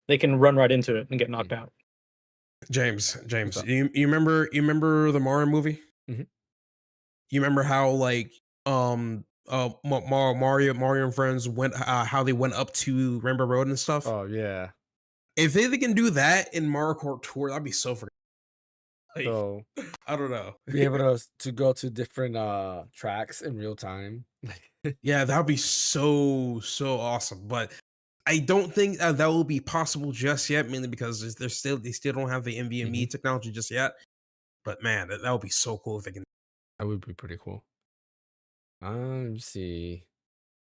they can run right into it and get knocked out. James, What's up? you remember the Mario movie? Mhm. You remember how like Mario and friends went how they went up to Rainbow Road and stuff? Oh yeah. If they can do that in Mario Kart Tour, that'd be so freaking like, So I don't know. be able to go to different tracks in real time. Yeah, that'd be so awesome. But I don't think that will be possible just yet, mainly because they still don't have the NVMe technology just yet. But man, that would be so cool if they can. That would be pretty cool. Let me see.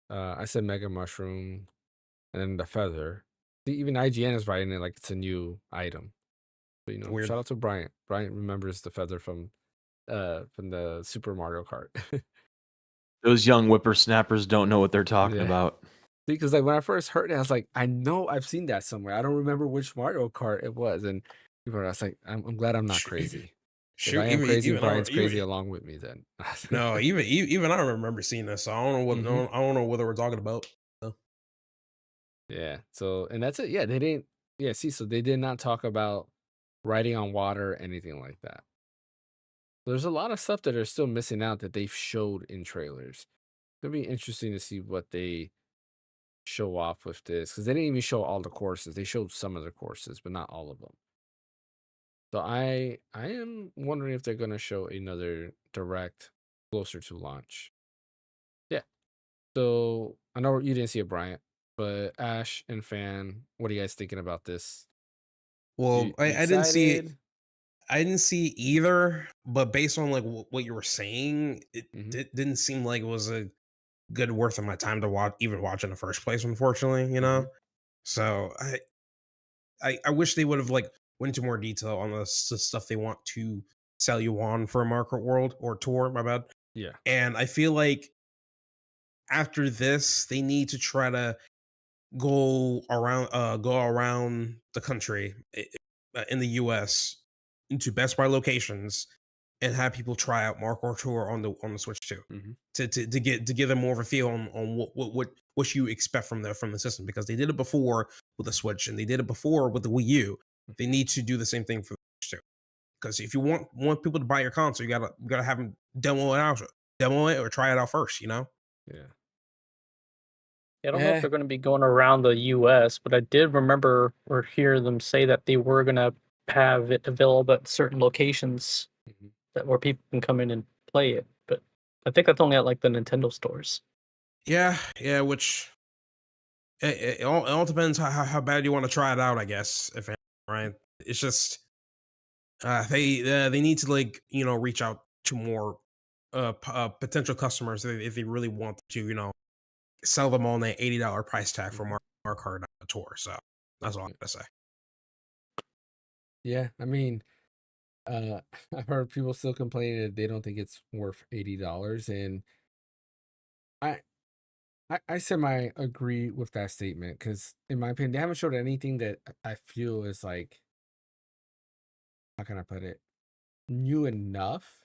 I said Mega Mushroom and then the feather. See, even IGN is writing it like it's a new item. But Weird. shout out to Bryant. Bryant remembers the feather from the Super Mario Kart. Those young whippersnappers don't know what they're talking Yeah. about. Because like when I first heard it, I was like, I know I've seen that somewhere. I don't remember which Mario Kart it was. And people, I was like, I'm glad I'm not crazy. If I am crazy, Brian's crazy along with me then. No, even I remember seeing this. So I don't know what I don't know whether we're talking about. So. Yeah. So and that's it. Yeah, they didn't. Yeah. See, so they did not talk about riding on water, anything like that. There's a lot of stuff that are still missing out that they've showed in trailers. It'll be interesting to see what they show off with this because they didn't even show all the courses. They showed some of the courses, but not all of them. So I am wondering if they're going to show another direct closer to launch. Yeah. So I know you didn't see it, Bryant, but Ash and Fan, what are you guys thinking about this? Well, You I didn't see it. excited? I didn't see either, but based on like what you were saying, it didn't seem like it was a good worth of my time to watch in the first place. Unfortunately, So I wish they would have like went into more detail on the stuff they want to sell you on for a Mario Kart World or Tour. My bad. Yeah. And I feel like after this, they need to try to go around the country in the US into Best Buy locations and have people try out Mario Kart Tour on the Switch too. To give them more of a feel on what you expect from the system, because they did it before with the Switch and they did it before with the Wii U. They need to do the same thing for the Switch too. Because if you want people to buy your console, you gotta have them demo it or try it out first. Yeah. I don't know if they're going to be going around the US, but I did remember or hear them say that they were going to have it available at certain locations where people can come in and play it. But I think that's only at like the Nintendo stores. Yeah, which it all depends how bad you want to try it out, I guess. If right, it's just they need to like reach out to more potential customers if they really want to sell them on that $80 price tag for Mario Kart Tour. So that's all I'm gonna say. Yeah, I mean, I've heard people still complaining that they don't think it's worth $80, and I I semi agree with that statement because in my opinion, they haven't showed anything that I feel is like how can I put it, new enough,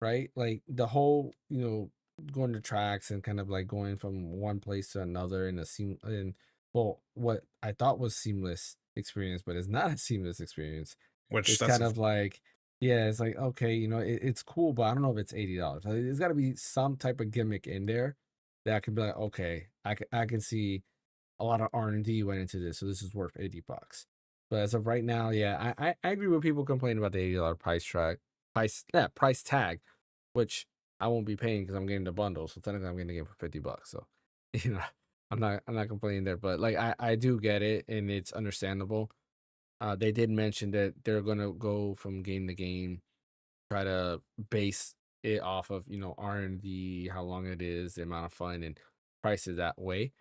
right? Like the whole, going to tracks and kind of like going from one place to another in a well, what I thought was seamless experience, but it's not a seamless experience. which It's kind of like, yeah, it's like, okay, it's cool, but I don't know if it's $80. Like, there's got to be some type of gimmick in there that I can be like, okay, I can see a lot of R&D went into this, so this is worth $80. But as of right now, yeah, I agree with people complaining about the $80 price tag, which I won't be paying because I'm getting the bundle. So technically, I'm getting the game for $50. So, you know, I'm not complaining there. But like, I do get it, and it's understandable. They did mention that they're gonna go from game to game, try to base it off of R&D, how long it is, the amount of fun, and price it that way,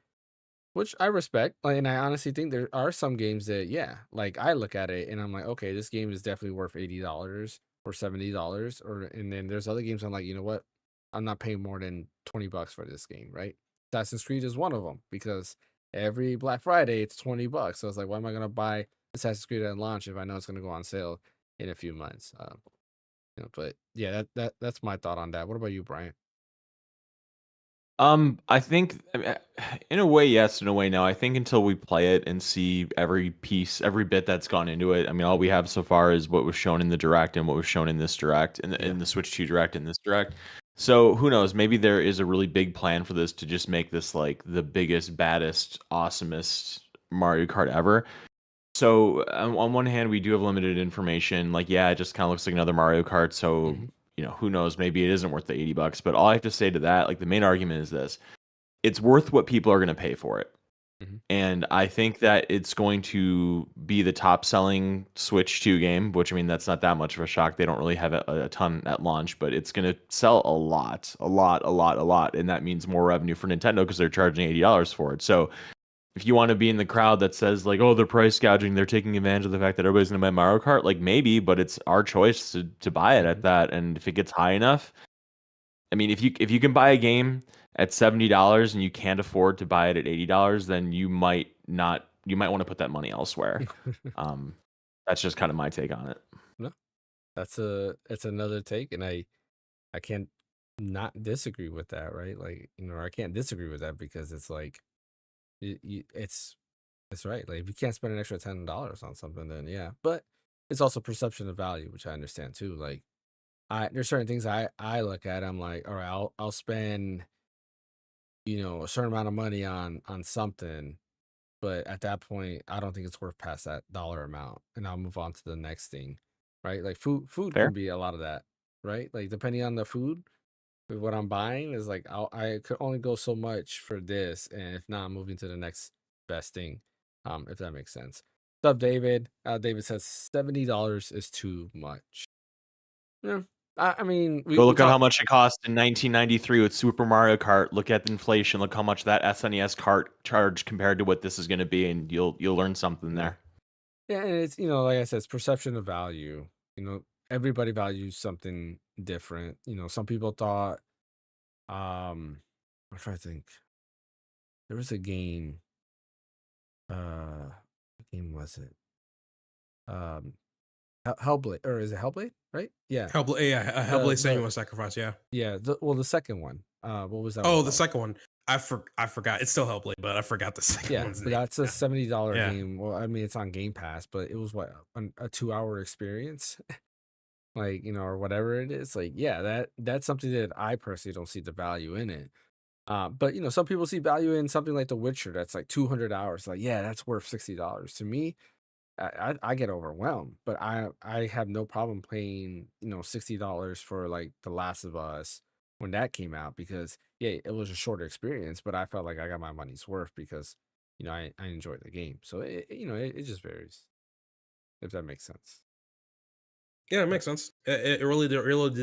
which I respect. Like, and I honestly think there are some games that, yeah, like I look at it and I'm like, okay, this game is definitely worth $80 or $70, and then there's other games I'm like, you know what, I'm not paying more than $20 for this game, right? Assassin's Creed is one of them because every Black Friday it's $20. So I was like, why am I gonna buy Assassin's Creed at launch if I know it's gonna go on sale in a few months? But yeah, that's my thought on that. What about you, Brian? I think in a way yes, in a way no. I think until we play it and see every piece, every bit that's gone into it. I mean, all we have so far is what was shown in the direct and what was shown in this direct, in Yeah. the Switch 2 direct and this direct. So who knows? Maybe there is a really big plan for this to just make this like the biggest, baddest, awesomest Mario Kart ever. So on one hand, we do have limited information. Like, yeah, it just kind of looks like another Mario Kart. So Hmm. who knows? Maybe it isn't worth the $80. But all I have to say to that, like, the main argument is this: it's worth what people are going to pay for it. Hmm. And I think that it's going to be the top selling Switch 2 game, which I mean, that's not that much of a shock. They don't really have a ton at launch, but it's going to sell a lot, a lot, a lot, a lot. And that means more revenue for Nintendo because they're charging $80 for it. So if you want to be in the crowd that says like, oh, they're price gouging, they're taking advantage of the fact that everybody's going to buy Mario Kart, like maybe, but it's our choice to buy it at that. And if it gets high enough, I mean, if you can buy a game at $70 and you can't afford to buy it at $80, then you might not. You might want to put that money elsewhere. Um, that's just kind of my take on it. No, it's another take, and I can't not disagree with that, right? Like, I can't disagree with that because it's like it's right. Like, if you can't spend an extra $10 on something, then yeah. But it's also perception of value, which I understand too. Like, there's certain things I look at. I'm like, all right, I'll spend a certain amount of money on something, but at that point, I don't think it's worth past that dollar amount, and I'll move on to the next thing, right? Like food Fair. can be a lot of that, right? Like depending on the food, with what I'm buying is like I could only go so much for this, and if not, I'm moving to the next best thing, if that makes sense. What's up, David? David says $70 is too much. Yeah, I mean, Go we look at how talked. much it cost in 1993 with Super Mario Kart. Look at the inflation. Look how much that SNES cart charged compared to what this is going to be, and you'll learn something Yeah. there. Yeah, and it's like I said, it's perception of value. Everybody values something different. Some people thought, I'm trying to think. There was a game. What game was it? Um, Hellblade, or is it Hellblade? Right? Yeah. Hellblade, yeah, The Hellblade: the Senua's Sacrifice, yeah. yeah. The second one. What was that one Oh, the called? second one, I forgot. It's still Hellblade, but I forgot the second Yeah, one's but name. that's a $70 Yeah. game. Well, I mean, it's on Game Pass, but it was what a 2-hour experience. Like, or whatever it is, like, yeah, that's something that I personally don't see the value in it. But some people see value in something like The Witcher that's like 200 hours. Like, yeah, that's worth $60. To me, I get overwhelmed, but I have no problem paying $60 for like The Last of Us when that came out, because yeah, it was a shorter experience, but I felt like I got my money's worth because I enjoyed the game. So it just varies, if that makes sense. Yeah, it But makes sense. It really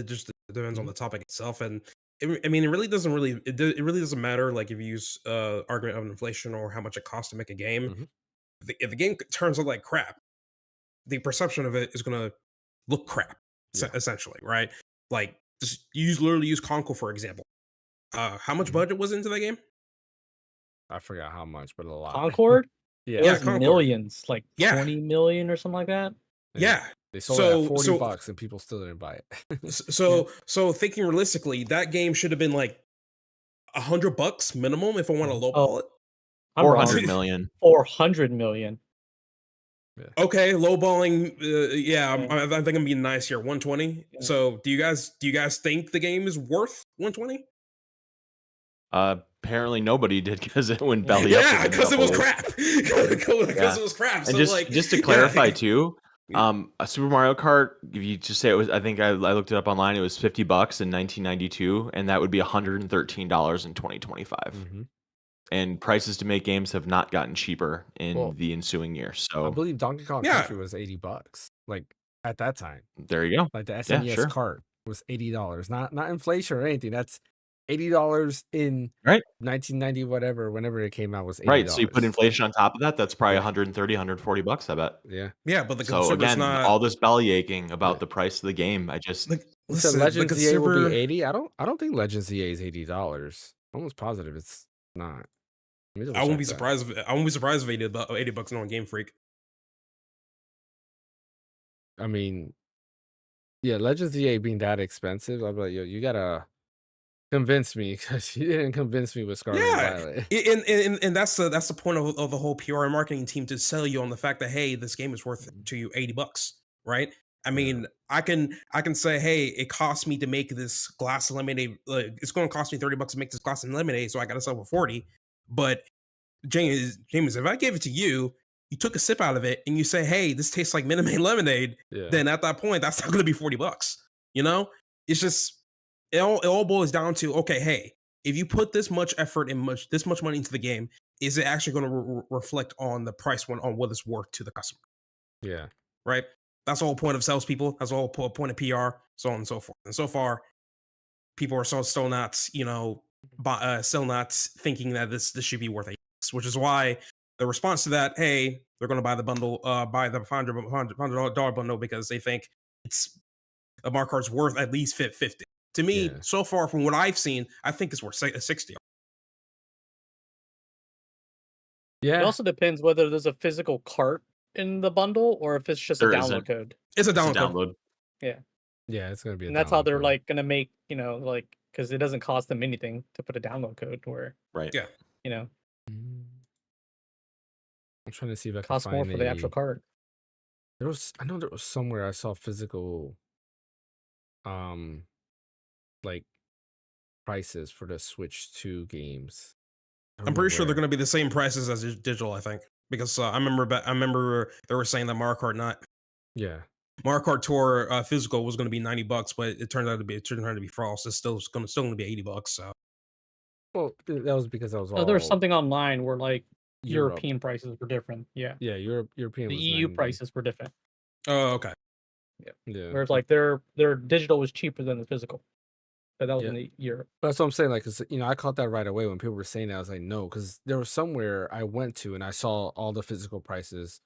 just depends on mhm, the topic itself, and I mean, it really doesn't it really doesn't matter like if you use argument of inflation or how much it costs to make a game. mhm, If the game turns out like crap, the perception of it is going to look crap, yeah. essentially, right? Like just literally use Conquer for example. How much Mhm. budget was into the game? I forgot how much, but a lot. Concord? It Yeah, Yeah, was Concord. millions, like Yeah, 20 million or something like that. yeah, yeah. They sold it at So 40 so bucks and people still didn't buy it. so thinking realistically, that game should have been like $100 minimum if I want to Mhm. lowball it. I'm 400 wrong. million. 400 million. Okay, lowballing. Yeah, Yeah. I think I'm being nice here. 120. Yeah. So do you guys think the game is worth 120? Apparently nobody did because it went belly up. Yeah, within a because it couple was days. crap. Because Yeah. it was crap. And So just like, just to yeah. clarify too, a Super Mario Kart, if you just say it was, I think I looked it up online, it was $50 in 1992, and that would be $113 in 2025. Mhm. And prices to make games have not gotten cheaper in Well, the ensuing year. I So believe Donkey Kong Yeah. Country was $80, like at that time. there you go. Like the Yeah, SNES sure. cart was $80, not inflation or anything. That's $80 in Right. 1990, whatever, whenever it came out was $80. Right. So you put inflation on top of that, that's probably Yeah. 130, $140, I bet. Yeah. Yeah, but the So consumer's again, not all this belly aching about Yeah. the price of the game, I just like. You said Listen, the Legends EA will consumer. be 80. I don't think Legends EA is $80. I'm almost positive it's not. Let me double I won't check be that. surprised. I won't be surprised if $80 on Game Freak. I mean, yeah, Legends EA being that expensive, I'm like, yo, you gotta convince me because you didn't convince me with Scarlet and Yeah, Violet. and that's the point of the whole PR and marketing team, to sell you on the fact that, hey, this game is worth to you $80, right? I mean, I can say, hey, it cost me to make this glass lemonade. It's going to cost me $30 to make this glass lemonade, so I got to sell for 40. But James, if I gave it to you, you took a sip out of it, and you say, hey, this tastes like Minute Maid lemonade, Yeah. then at that point, that's not going to be $40. You know, it's just it all boils down to, okay, hey, if you put this much effort and this much money into the game, is it actually going to reflect on the price on what it's worth to the customer? Yeah. Right. That's the whole point of salespeople. That's the whole point of PR, so on and so forth. And so far, people are still not, still not thinking that this should be worth $80, which is why the response to that, hey, they're going to buy the bundle, buy the $100 bundle because they think it's a Mario Kart's worth at least 50. To me, Yeah. so far from what I've seen, I think it's worth 60. It Yeah. also depends whether there's a physical cart in the bundle or if it's just a There download isn't. code. It's a It's a download code. download. Yeah. Yeah, it's gonna be a And that's how download they're code. like gonna make, like, because it doesn't cost them anything to put a download code where, Right. Yeah. Mm. I'm trying to see if I can costs more find for the actual cart. I know there was somewhere I saw physical like prices for the Switch 2 games. I don't I'm know pretty sure they're where. going to be the same prices as digital, I think, because I remember they were saying that Mario Kart Tour physical was going to be $90, but it turned out to be false. It's still going to be $80. So Well, that was because I was all Oh, there was something online where like Europe. European prices were different. Yeah. Yeah, European The was EU 90. prices were different. oh, okay. Yeah. Whereas like their digital was cheaper than the physical. But that was Yeah. in the Europe. That's what I'm saying. Like, 'cause, I caught that right away when people were saying that. I was like, no, because there was somewhere I went to and I saw all the physical prices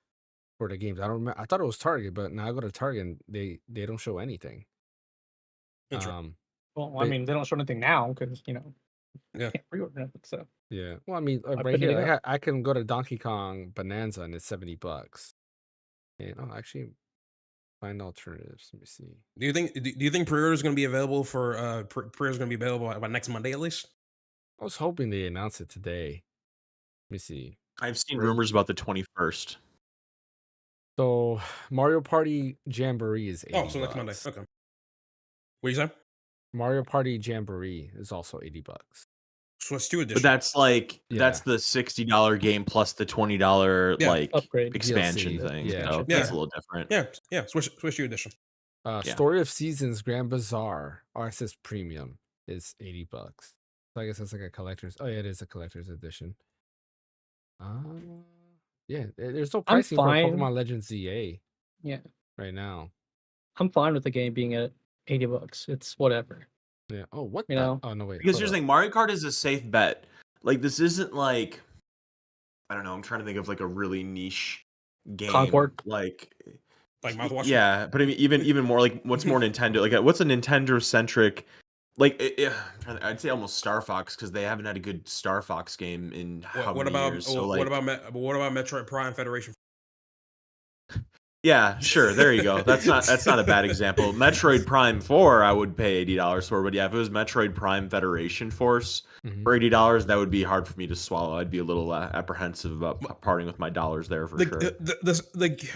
for the games. I don't remember. I thought it was Target, but now I go to Target and they don't show anything. Interesting. Well, But- I mean, they don't show anything now because Yeah. can't pre-order it. So Yeah. Well, I mean, I right put here, it like, I can go to Donkey Kong Bonanza and it's $70. And actually find alternatives. Let me see. Do you think pre-order is going to be available for pre-order is going to be available by next Monday at least? I was hoping they announced it today. Let me see. I've seen Where- rumors about the 21st. So Mario Party Jamboree is $80. Oh, so next Monday. Okay. What you say? Mario Party Jamboree is also $80. Switch 2 edition. But that's like Yeah. that's the $60 game plus the $20 Yeah. like upgrade. expansion DLC, thing. yeah. So Yeah. that's a little different. yeah. Switch 2 edition. Yeah. Story of Seasons Grand Bazaar RSS Premium is $80. So I guess that's like a collector's. Oh yeah, it is a collector's edition. Yeah, there's no I'm pricing for fine. Pokemon Legends ZA. Yeah. Right now. I'm fine with the game being at $80. It's whatever. Yeah. Oh, what? You know? Oh no, wait. Because hold here's the up. thing, Mario Kart is a safe bet. Like this isn't like I don't know, I'm trying to think of like a really niche game. Concord? Like mouthwash. yeah, but I mean even more like what's more Nintendo? Like what's a Nintendo centric like I'd say almost Star Fox because they haven't had a good Star Fox game in how What many about years. So like what about Metroid Prime Federation? Yeah, sure. There you go. That's not a bad example. Metroid Prime 4, I would pay $80 for, but yeah, if it was Metroid Prime Federation Force for $80, that would be hard for me to swallow. I'd be a little apprehensive about parting with my dollars there for sure.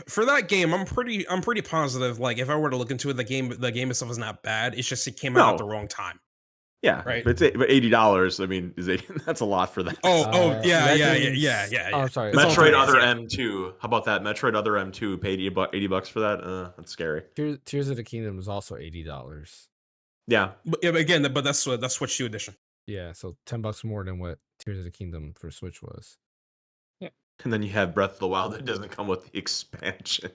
For that game, I'm pretty positive. Like, if I were to look into it, the game itself is not bad. It's just it came out at the No. wrong time. Yeah, Right. but $80. I mean, that's a lot for that. Yeah. Oh, sorry. It's all Metroid three, Other yeah. M2. How about that? Metroid Other M2 paid $80 for that. That's scary. Tears of the Kingdom is also $80. Yeah. But again, that's Switch 2 edition. Yeah, so $10 more than what Tears of the Kingdom for Switch was. And then you have Breath of the Wild that doesn't come with the expansion.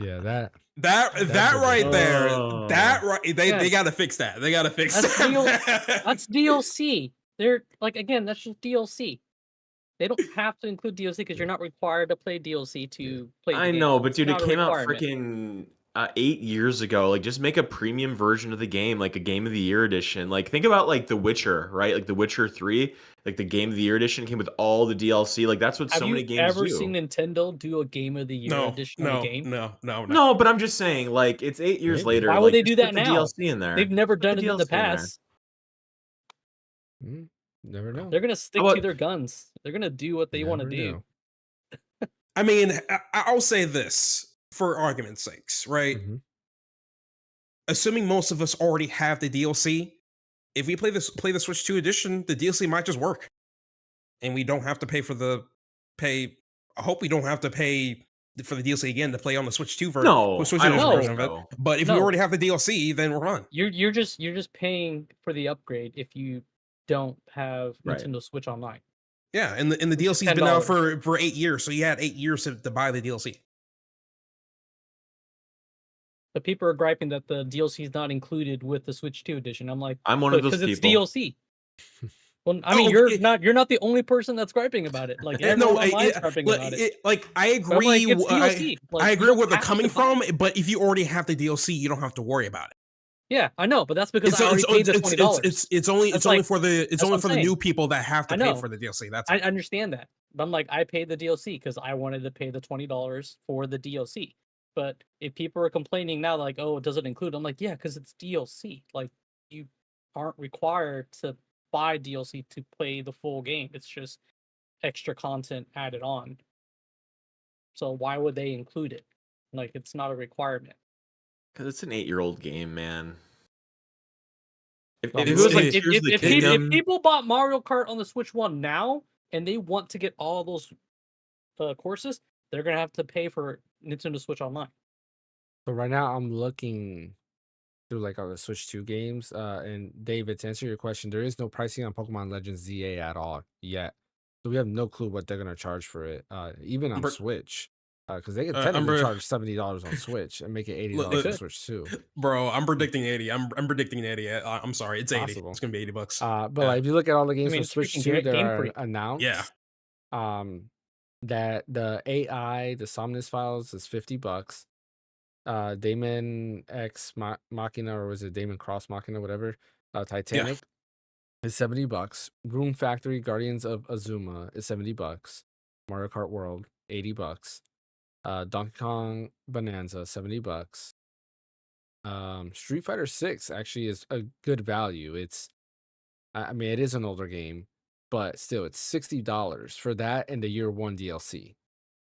Yeah, that right there. Oh. That right. They gotta fix that. They gotta fix that. That's DLC. They're like, again, that's just DLC. They don't have to include DLC because you're not required to play DLC to play. I the game. know, but It's dude, it not a came out requirement. freaking 8 years ago. Like, just make a premium version of the game, like a Game of the Year edition. Like, think about like The Witcher, right? Like The Witcher 3, like the Game of the Year edition came with all the DLC. Like, that's what so many games do. Have you ever seen Nintendo do a Game of the Year edition of a game? No. No, but I'm just saying, like, it's 8 years Maybe. later. Why would like, they just do that put the now? DLC in there. They've never Put done the it in the DLC there. past. never know. They're gonna stick about- to their guns. They're gonna do what they want to Never do. know. I mean, I'll say this for argument's sakes, right? Mhm. Assuming most of us already have the DLC, if we play the Switch 2 edition, the DLC might just work, and we don't have to pay for the pay. I hope we don't have to pay for the DLC again to play on the Switch 2 version. No, Switch I don't edition think version of it. so. But if we No. already have the DLC, then we're fine. You're just paying for the upgrade if you don't have Right. Nintendo Switch Online. Yeah, and the DLC's been out for 8 years, so you had 8 years to buy the DLC. But people are griping that the DLC is not included with the Switch 2 edition. I'm like, I'm one of those because it's people. DLC. Well, I mean, you're not the only person that's griping about it. Like, everyone online is griping about it. Like, I But I'm agree. like, it's DLC. Like, I you agree don't where they're have coming to buy from, it. but if you already have the DLC, you don't have to worry about it. Yeah, I know, but that's because I already paid the $20. It's only for the new people that have to I pay know. for the DLC. That's I understand that. But I'm like, I paid the DLC because I wanted to pay the $20 for the DLC. But if people are complaining now, like, oh, it doesn't include, I'm like, yeah, because it's DLC. Like, you aren't required to buy DLC to play the full game. It's just extra content added on. So why would they include it? Like, it's not a requirement. Because it's an 8-year-old game, man. If Well, it was like it- Tears of the If Kingdom, people bought Mario Kart on the Switch 1 now and they want to get all those courses, they're gonna have to pay for Nintendo Switch Online. So right now I'm looking through like all the Switch 2 games. And David, to answer your question, there is no pricing on Pokemon Legends ZA at all yet. So we have no clue what they're gonna charge for it. Even on Switch. Because they could technically charge $70 on Switch and make it $80 on Switch 2. Bro, I'm predicting 80. I'm predicting 80. I'm sorry, it's 80. Possible. It's gonna be $80. But like, if you look at all the games for Switch freaking 2 that Game are Freak. announced, Yeah. that the AI, the Somnus Files is $50. Damon X Machina, or was it Damon Cross Machina, whatever, Titanic is $70. Room Factory Guardians of Azuma is $70. Mario Kart World $80. Donkey Kong Bonanza $70. Street Fighter 6 actually is a good value. It's, I mean, it is an older game, but still, it's $60 for that and the year 1 DLC.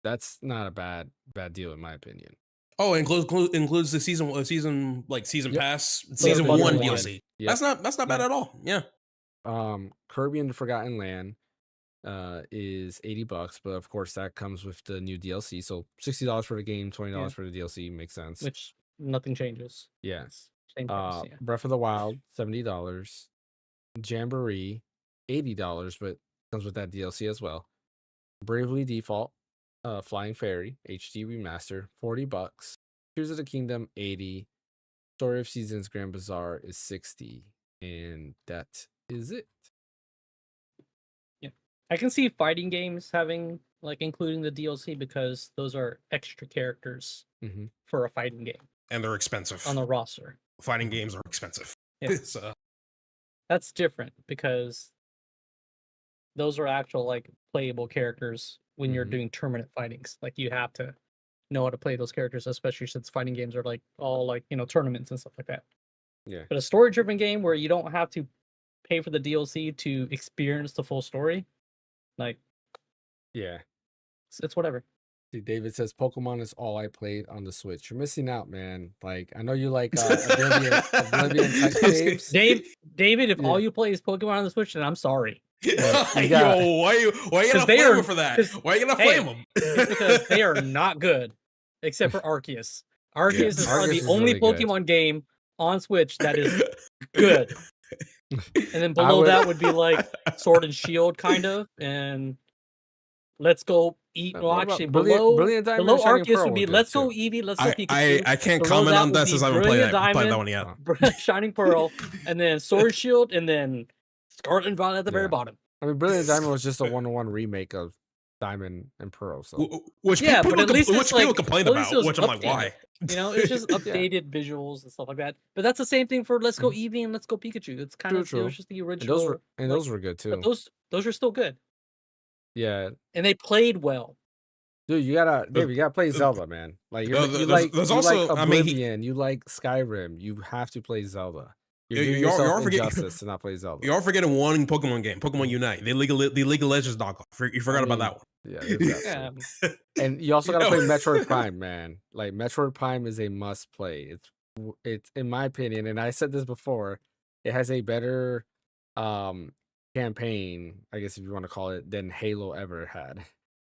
That's not a bad deal in my opinion. Oh, it includes the season pass, season bundle 1 one. DLC. Yep. That's not bad at all. Yeah. Kirby and the Forgotten Land is $80, but of course that comes with the new DLC. So $60 for the game, $20 for the DLC makes sense. Which nothing changes. Yes. Same price, yeah. Breath of the Wild $70. Jamboree $80, but comes with that DLC as well. Bravely Default, Flying Fairy HD Remaster $40. Tears of the Kingdom $80. Story of Seasons Grand Bazaar is $60, and that is it. Yeah, I can see fighting games having including the DLC because those are extra characters for a fighting game, and they're expensive on the roster. Fighting games are expensive. Yeah. So that's different because those are actual playable characters when you're doing tournament fightings. Like you have to know how to play those characters, especially since fighting games are like all like tournaments and stuff like that. Yeah. But a story-driven game where you don't have to pay for the DLC to experience the full story, like Yeah. it's whatever. See, David says Pokemon is all I played on the Switch. You're missing out, man. Like I know you like Oblivion type games. David, if Yeah. all you play is Pokemon on the Switch, then I'm sorry. got- Yo, why you 'Cause gonna they flame are- him for that? 'cause- Why you gonna hey, flame him? It's because they are not good, except for Arceus. Arceus is probably Arceus the is only really good. Pokemon game on Switch that is good. And then I below would- that would be like Sword and Shield, kind of, and Let's Go Eat. Well, What about actually, Brilliant Diamond below and Shining Arceus Pearl would be were good, Let's Go too. Eevee, Let's Go Pikachu. I can't Below comment that on would that be since I haven't played Brilliant that Diamond, one yet. Shining Pearl, and then Sword Shield, and then Scarlet and Violet at the very Yeah. bottom. I mean, Brilliant Diamond was just a 1-to-1 remake of Diamond and Pearl. So Which Yeah, people, but at least which it's people like- complained at least it about, was which I'm like, updated. why? It's just updated visuals and stuff like that. But that's the same thing for Let's Go Eevee and Let's Go Pikachu. It's kind of True. it was just the and original. those were good too. but those are still good, Yeah, and they played well. dude, you gotta play Zelda, man. Like you like I mean, Oblivion, you like Skyrim. You have to play Zelda. You're You- doing y'all yourself forget- injustice to not play Zelda. You're all forgetting one Pokemon game, Pokemon Unite, the League of Legends knockoff. You forgot about that one. Yeah, there's that Yeah, too. And you also gotta play Metroid Prime, man. Like Metroid Prime is a must play. It's in my opinion, and I said this before, it has a better campaign, I guess if you want to call it, than Halo ever had.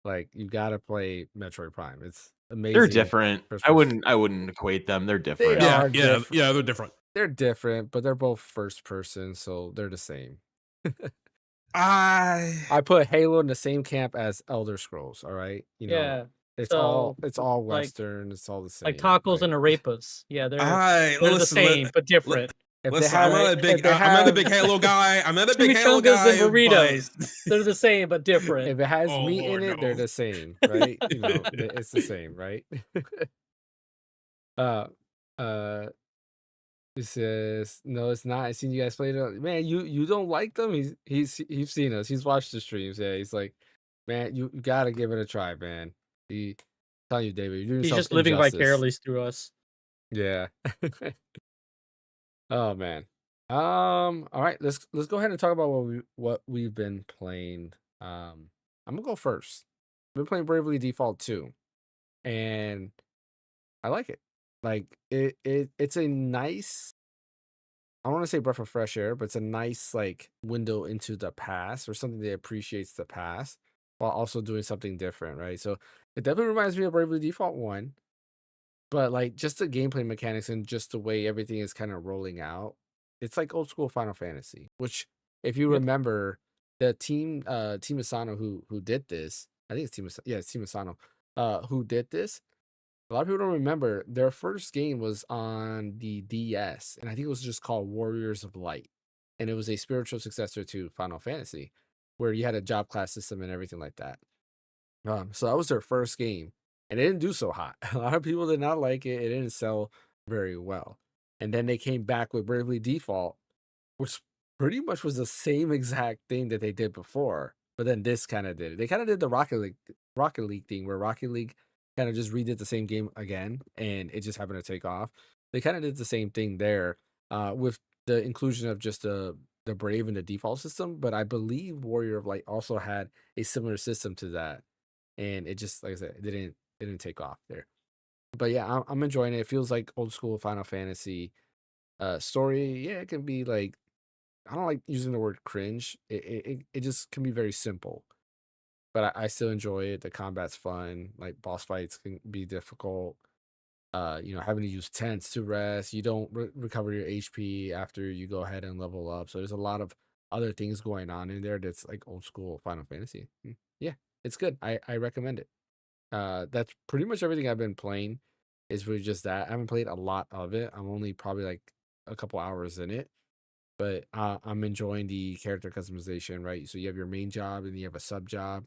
Like you gotta play Metroid Prime. It's amazing. They're different. first I person. wouldn't equate them. They're different. are Yeah, different. they're different. They're different, but they're both first person, so they're the same. I I put Halo in the same camp as Elder Scrolls. All right, yeah. it's so, all like- Western. It's all the same. Like tacos right? and arepas. Yeah, they're the listen, same but different. If they Listen, have, I'm not a big Halo guy. I'm not a big Halo Chimichangas guy. and burritos. but- They're the same but different. if it has Oh, meat in Lord, it, they're no. the same, right? It's the same, right? He says, "No, it's not. I seen you guys play it. Man, you don't like them. He's seen us. He's watched the streams. Yeah, he's like, man, you gotta give it a try, man. He telling you, David, you're doing He's yourself just living injustice. vicariously through us. Yeah. Oh man. All right. Let's go ahead and talk about what we've been playing. I'm gonna go first. I've been playing Bravely Default 2, and I like it. Like it's a nice. I don't want to say breath of fresh air, but it's a nice like window into the past or something that appreciates the past while also doing something different, right? So it definitely reminds me of Bravely Default 1. But like just the gameplay mechanics and just the way everything is kind of rolling out, it's like old school Final Fantasy. Which, if you Yep. remember, the Team Asano who did this, I think it's Team Asano, who did this. A lot of people don't remember their first game was on the DS, and I think it was just called Warriors of Light, and it was a spiritual successor to Final Fantasy, where you had a job class system and everything like that. So that was their first game, and it didn't do so hot. A lot of people did not like it. It didn't sell very well. And then they came back with Bravely Default, which pretty much was the same exact thing that they did before. But then this kind of did it. They kind of did the Rocket League thing, where Rocket League kind of just redid the same game again, and it just happened to take off. They kind of did the same thing there, with the inclusion of just the Brave in the default system. But I believe Warrior of Light also had a similar system to that. And it just, like I said, it didn't take off there. But yeah, I'm enjoying it. It feels like old school Final Fantasy story. Yeah, it can be like, I don't like using the word cringe. It just can be very simple. But I still enjoy it. The combat's fun. Like boss fights can be difficult. Having to use tents to rest. You don't recover your HP after you go ahead and level up. So there's a lot of other things going on in there that's like old school Final Fantasy. Yeah, it's good. I recommend it. That's pretty much everything I've been playing. Is really just that. I haven't played a lot of it. I'm only probably like a couple hours in it. But I'm enjoying the character customization, right? So you have your main job and you have a sub job.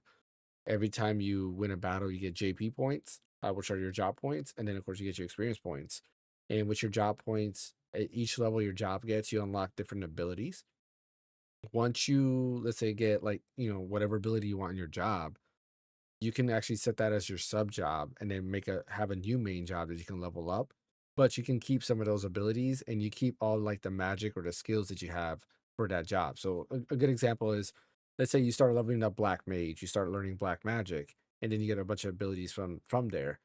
Every time you win a battle, you get JP points, which are your job points. And then, of course, you get your experience points. And with your job points, at each level your job gets, you unlock different abilities. Once you, let's say, get like, whatever ability you want in your job, you can actually set that as your sub job and then have a new main job that you can level up. But you can keep some of those abilities and you keep all like the magic or the skills that you have for that job. So a good example is, let's say you start leveling up black mage, you start learning black magic, and then you get a bunch of abilities from there.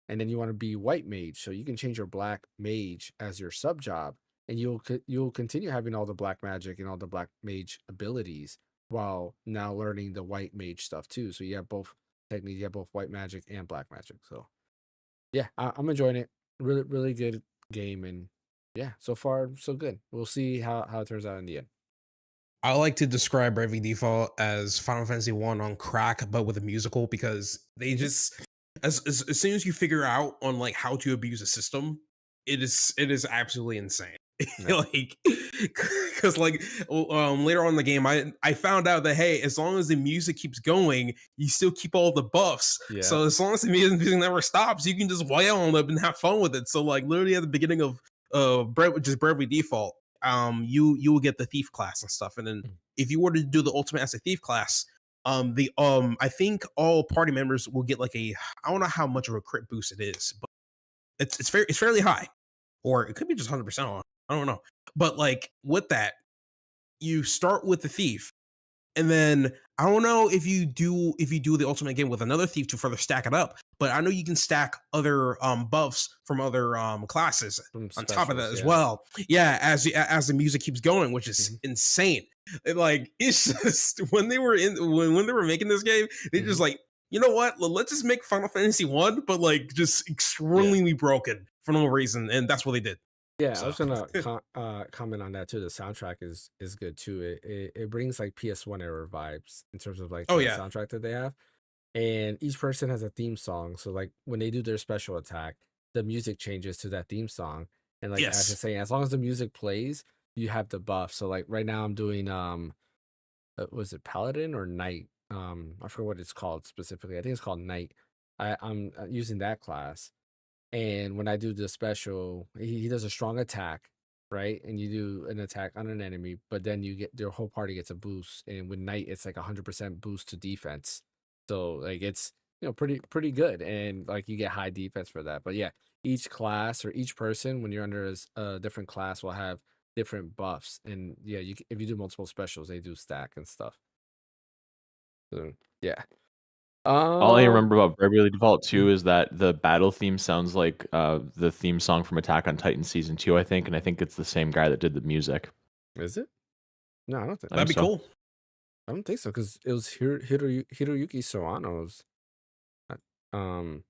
And then you want to be white mage, so you can change your black mage as your sub job, and you'll continue having all the black magic and all the black mage abilities while now learning the white mage stuff too. So you have both techniques, you have both white magic and black magic. So yeah, I'm enjoying it. Really, really good game, and yeah, so far so good. We'll see how it turns out in the end. I like to describe Bravely Default as Final Fantasy One on crack, but with a musical, because they just as soon as you figure out on like how to abuse a system, it is absolutely insane. Yeah. Like, because like later on in the game, I found out that hey, as long as the music keeps going, you still keep all the buffs. Yeah. So as long as the music never stops, you can just wail on them and have fun with it. So like literally at the beginning of just Bravely Default, you will get the thief class and stuff, and then if you were to do the ultimate as a thief class, I think all party members will get like I don't know how much of a crit boost it is, but it's fairly high, or it could be just 100% on. I don't know, but like with that, you start with the thief, and then I don't know if you do the ultimate game with another thief to further stack it up, but I know you can stack other buffs from other classes From on top of specials, that as yeah. well. Yeah, as the music keeps going, which is insane. Like it's just when they were when they were making this game, they just like, you know what? Let's just make Final Fantasy 1, but like just extremely broken for no reason, and that's what they did. Yeah, I So was gonna comment on that too. The soundtrack is good too. It brings like PS1 era vibes in terms of like oh the yeah, soundtrack that they have. And each person has a theme song. So like when they do their special attack, the music changes to that theme song. And like as you're yes. saying, as long as the music plays, you have the buff. So like right now I'm doing was it Paladin or Knight? I forget what it's called specifically. I think it's called Knight. I'm using that class. And when I do the special, he does a strong attack, right? And you do an attack on an enemy, but then you get your whole party gets a boost. And with Knight, it's like 100% boost to defense. So like it's pretty good, and like you get high defense for that. But yeah, each class or each person when you're under a different class will have different buffs, and yeah, if you do multiple specials, they do stack and stuff. So yeah. All I Um, remember about Bravely Default 2 mm, is that the battle theme sounds like the theme song from Attack on Titan season 2, I think, and I think it's the same guy that did the music. is it? No, I don't think. I That'd think be so. cool. I don't think so because it was Hiroyuki Sawano's uh, um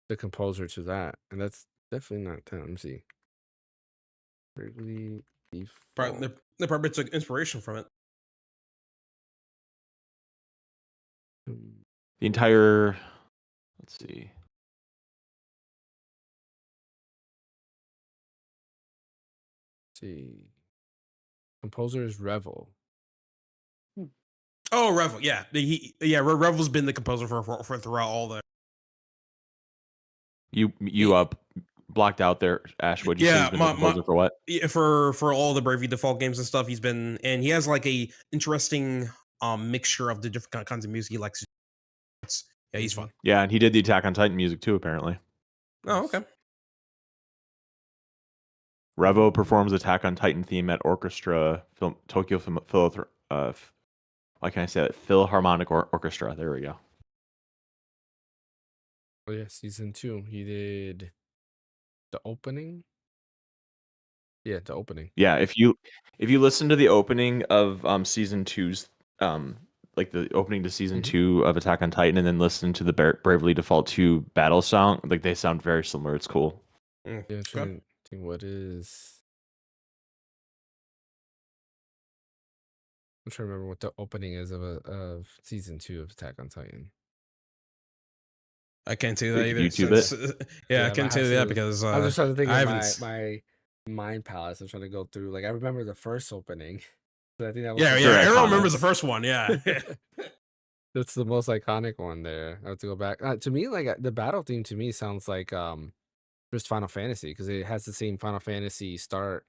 the composer to that, and that's definitely not that. Let me see. Bravely Probably, Default. they probably took inspiration from it. Hmm, The entire, let's see. see. Composer is Revel. Oh, Revel, yeah, Revel's been the composer for throughout all the. You up blocked out there, Ash. What'd you say he's Yeah, been the composer for what? yeah, for all the Bravely Default games and stuff, and he has like a interesting mixture of the different kinds of music he likes. Yeah, he's fun. Yeah, and he did the Attack on Titan music too, apparently. Oh, okay. Revo performs Attack on Titan theme at Orchestra Tokyo why can I say that? Philharmonic Orchestra. There we go. Oh yeah, season 2. He did the opening. Yeah, the opening. Yeah, if you listen to the opening of season 2's like the opening to season 2 of Attack on Titan, and then listen to the Bravely Default 2 battle song, like they sound very similar. It's cool. Yeah, I'm trying to think what is. I'm trying to remember what the opening is of season 2 of Attack on Titan. I can't do We that could either. YouTube Since, yeah, I I might can't have do that to. because I'm just trying to think I of haven't. my mind palace. I'm trying to go through. Like I remember the first opening. So I think that was Yeah, like yeah. Very Everyone iconic. remembers the first one. Yeah. that's the most iconic one there. I have to go back. To me, like the battle theme to me sounds like just Final Fantasy because it has the same Final Fantasy start,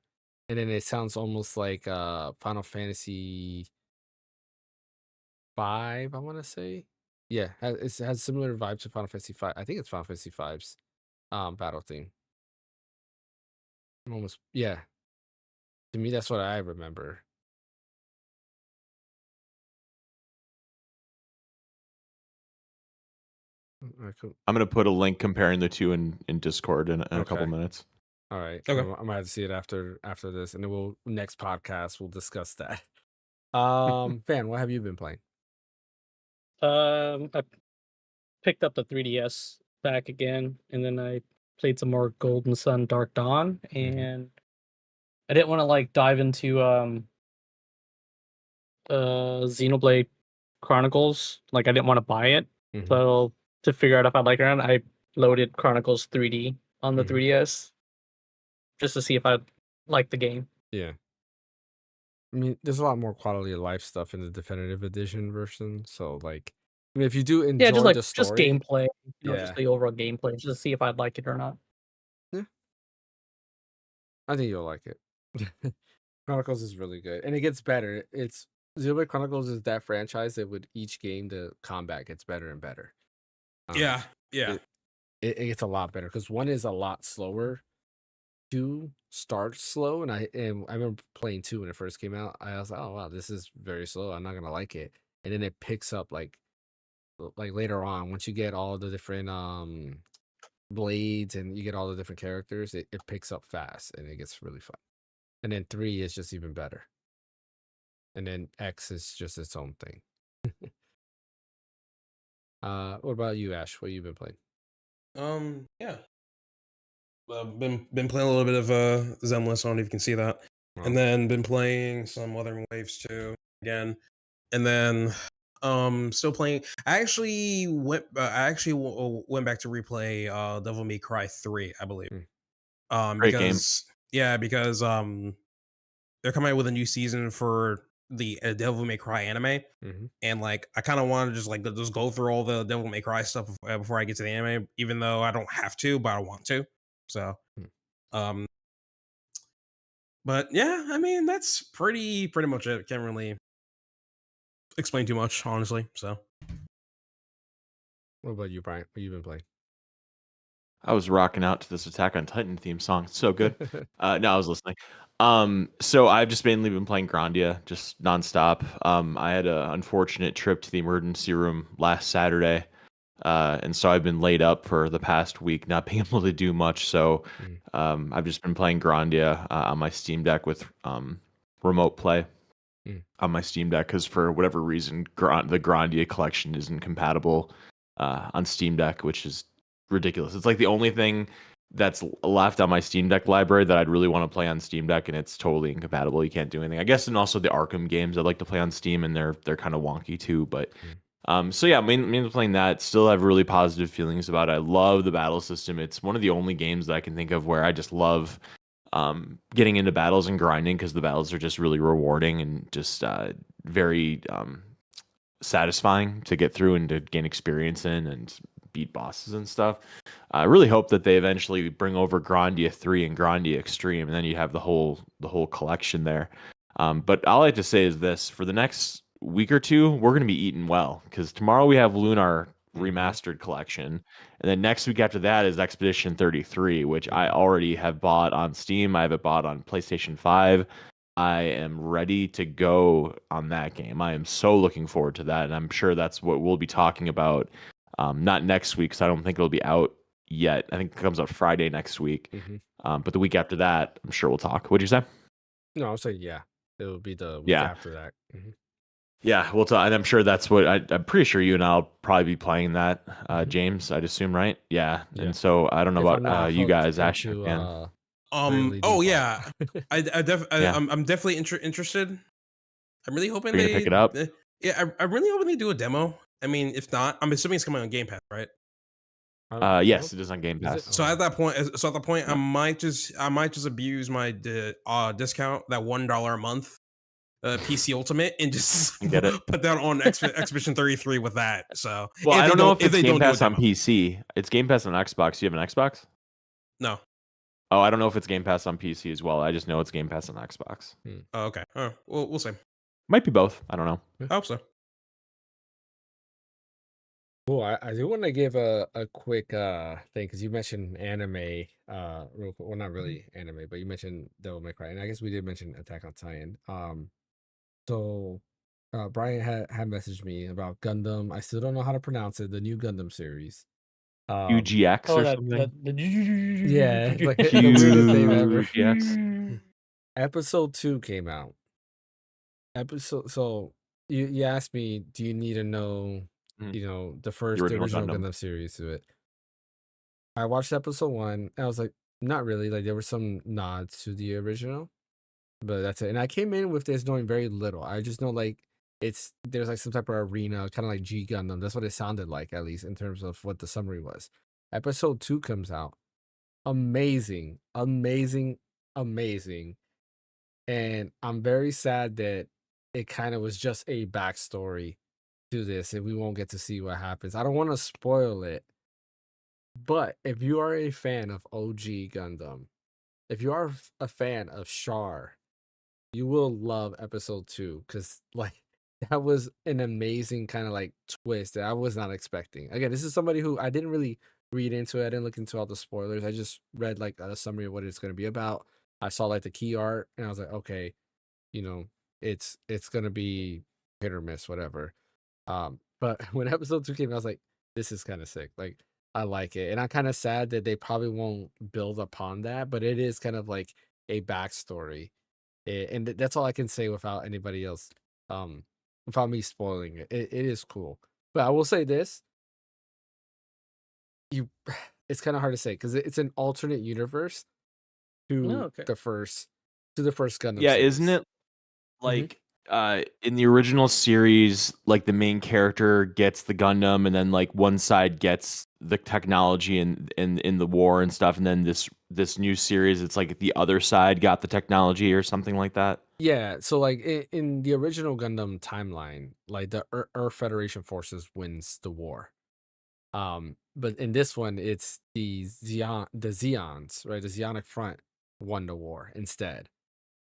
and then it sounds almost like Final Fantasy 5. I want to say Yeah, it has similar vibes to Final Fantasy 5. I think it's Final Fantasy 5's battle theme. Almost, yeah. To me, that's what I remember. I'm gonna put a link comparing the two in Discord in a couple Okay. minutes. All right. Okay. I'm gonna have to see it after this, and then next podcast we'll discuss that. Fan, what have you been playing? I picked up the 3DS back again, and then I played some more Golden Sun Dark Dawn, and I didn't want to like dive into Xenoblade Chronicles. Like I didn't want to buy it, Mhm. so to figure out if I like it or not, I loaded Chronicles 3D on the Mhm. 3DS just to see if I like the game. Yeah. I mean, there's a lot more quality of life stuff in the definitive edition version. So, like, I mean, if you do Yeah, just enjoy like the just story, gameplay, just yeah, the overall gameplay, just to see if I'd like it or not. yeah, I think you'll like it. Chronicles is really good, and it gets better. It's Xenoblade Chronicles is that franchise that with each game the combat gets better and better. Um, Yeah. Yeah. it it gets a lot better because one is a lot slower. Two starts slow, and I remember playing two when it first came out. I was like, oh wow, this is very slow. I'm not gonna like it, and then it picks up like later on once you get all the different blades and you get all the different characters, it picks up fast and it gets really fun. And then three is just even better. And then X is just its own thing. What about you, Ash? What you been playing? Yeah. Been playing a little bit of Zenless. I don't know if you can see that, Oh, and then been playing some Wuthering Waves 2 again, and then still playing. I actually went back to replay Devil May Cry 3, I believe. mm, Great game. Because they're coming out with a new season for the Devil May Cry anime, mm-hmm. and like I kind of want to just go through all the Devil May Cry stuff before I get to the anime, even though I don't have to, but I want to. So, Mm. um, but yeah, I mean that's pretty much it. Can't really explain too much, honestly. So, What about you, Brian? What you been playing? I was rocking out to this Attack on Titan theme song. It's so good. No, I was listening. So I've just mainly been playing Grandia, just nonstop. I had an unfortunate trip to the emergency room last Saturday, and so I've been laid up for the past week, not being able to do much. So Mm, I've just been playing Grandia on my Steam Deck with remote play mm, on my Steam Deck because for whatever reason, the Grandia collection isn't compatible on Steam Deck, which is ridiculous. It's like the only thing that's left on my Steam Deck library that I'd really want to play on Steam Deck, and it's totally incompatible. You can't do anything. I guess, and also the Arkham games I'd like to play on Steam, and they're kind of wonky too. But mm, so yeah, mainly playing that. Still have really positive feelings about it. I love the battle system. It's one of the only games that I can think of where I just love getting into battles and grinding because the battles are just really rewarding and just very satisfying to get through and to gain experience in and beat bosses and stuff. I really hope that they eventually bring over Grandia 3 and Grandia Extreme, and then you have the whole collection there. But all I like to say is this: for the next week or two, we're going to be eating well because tomorrow we have Lunar Remastered Collection, and then next week after that is Expedition 33, which I already have bought on Steam. I have it bought on PlayStation 5. I am ready to go on that game. I am so looking forward to that, and I'm sure that's what we'll be talking about. Not next week, because I don't think it'll be out yet. I think it comes out Friday next week. mm-hmm. But the week after that, I'm sure we'll talk. What'd you say? No, I'll say yeah. It will be the week Yeah, after that. Mm-hmm. yeah, we'll talk. And I'm sure that's what I'm pretty sure you and I'll probably be playing that, Mm-hmm. James. I'd assume, right? Yeah. Yeah. And so I don't know If I'm not about you hooked guys, Ash into fan. Bravely oh Default. yeah, Yeah, I'm definitely interested. I'm really hoping you're gonna pick it up. yeah, I'm really hoping they do a demo. I mean, if not, I'm assuming it's coming on Game Pass, right? Nope. Yes, it is on Game Is it? Pass. So Oh. at that point, Yeah. I might just abuse my discount, that $1 a month PC Ultimate, and just I get it. put that on Expedition 33 with that. So Well, I don't know if if it's they Game don't do a Pass on demo, PC. It's Game Pass on Xbox. Do you have an Xbox? no. Oh, I don't know if it's Game Pass on PC as well. I just know it's Game Pass on Xbox. Hmm. Oh, okay. Oh, we'll see. Might be both. I don't know. I hope so. Cool. I do want to give a quick thing because you mentioned anime real quick. Well, not really anime, but you mentioned Devil May Cry, and I guess we did mention Attack on Titan. So Brian had messaged me about Gundam. I still don't know how to pronounce it. The new Gundam series. UGX Oh, or that something. Yeah, it's like the weirdest name ever. QGX. Episode 2 came out. So you asked me, do you need to know, Mm, the The original original Gundam. Gundam series to it? I watched episode 1, and I was like, not really. Like there were some nods to the original, but that's it. And I came in with this knowing very little. I just know like there's like some type of arena, kind of like G Gundam. That's what it sounded like, at least in terms of what the summary was. Episode 2 comes out. Amazing, amazing, amazing. And I'm very sad that it kind of was just a backstory to this, and we won't get to see what happens. I don't want to spoil it, but if you are a fan of OG Gundam, if you are a fan of Char, you will love episode 2 because like that was an amazing kind of like twist that I was not expecting. Again, this is somebody who I didn't really read into it. I didn't look into all the spoilers. I just read like a summary of what it's going to be about. I saw like the key art and I was like, okay, you know, it's gonna be hit or miss, whatever. But when episode 2 came, I was like, this is kind of sick. Like, I like it. And I'm kind of sad that they probably won't build upon that, but it is kind of like a backstory. And that's all I can say without anybody else, without me spoiling it. It is cool. But I will say this, you it's kind of hard to say because it's an alternate universe No, to okay. the first Gundam Yeah, isn't series. it like in the original series, like the main character gets the Gundam, and then like one side gets the technology and in the war and stuff, and then this new series, it's like the other side got the technology or something like that. Yeah, so like in the original Gundam timeline, like the Earth Federation forces wins the war. But in this one, it's the Zeons, right? The Zeonic Front won the war instead.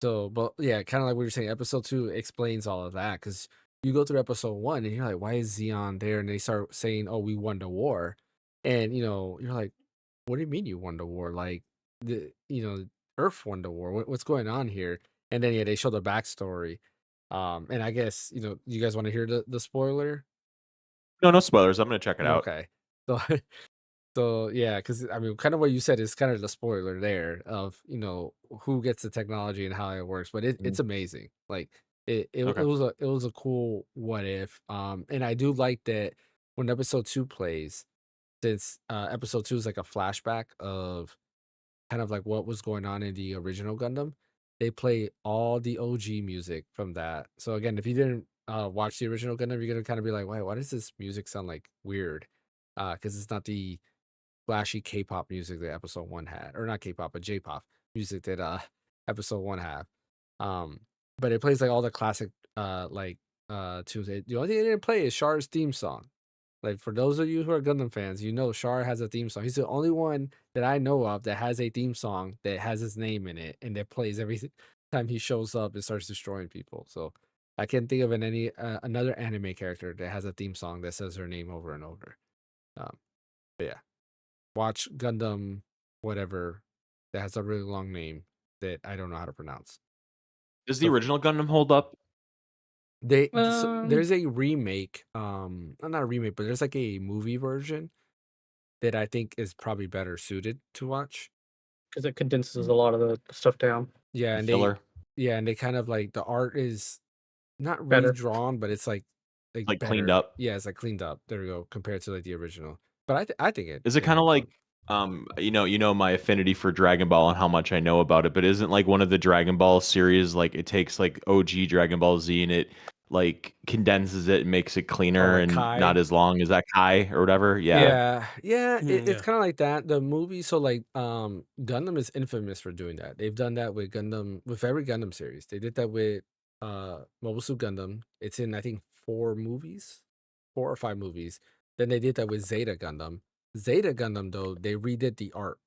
So, but yeah, kind of like what you're saying, episode 2 explains all of that because you go through episode 1 and you're like, why is Zeon there? And they start saying, oh, we won the war. And, you're like, what do you mean you won the war? Like, Earth won the war. What's going on here? And then, yeah, they show the backstory. And I guess, you guys want to hear the spoiler? No, no spoilers. I'm gonna check it out. Okay. So, So yeah, because I mean, kind of what you said is kind of the spoiler there of who gets the technology and how it works, but it's Mhm. amazing. Like it Okay. was a cool what if. And I do like that when episode 2 plays, since episode 2 is like a flashback of kind of like what was going on in the original Gundam. They play all the OG music from that. So again, if you didn't watch the original Gundam, you're gonna kind of be like, why does this music sound like weird? Because it's not the flashy K-pop music that episode 1 had, or not K-pop, but J-pop music that episode 1 had. Um, but it plays like all the classic tunes. The only thing it didn't play is Char's theme song. Like for those of you who are Gundam fans, Char has a theme song. He's the only one that I know of that has a theme song that has his name in it and that plays every time he shows up and starts destroying people. So I can't think of any another anime character that has a theme song that says her name over and over. Um, but yeah, watch Gundam, whatever, that has a really long name that I don't know how to pronounce. Does the So original Gundam hold up? there's a remake, not a remake, but there's like a movie version that I think is probably better suited to watch. because it condenses a lot of the stuff down Yeah, The and filler, they kind of like the art is not better. redrawn, but it's like like cleaned better. up. Yeah, it's like cleaned up. There we go, compared to like the original. But I think Is it it kind of holds up. like my affinity for Dragon Ball and how much I know about it, but isn't like one of the Dragon Ball series like it takes like OG Dragon Ball Z and it like condenses it and makes it Oh, cleaner like and not Kai. as long as that Kai or whatever? Yeah. Yeah, it's Yeah. kind of like that. The movie, so like, Gundam is infamous for doing that. They've done that with Gundam, with every Gundam series. They did that with Mobile Suit Gundam. It's in I think 4 movies, 4 or 5 movies. Then they did that with Zeta Gundam. Zeta Gundam though, they redid the art.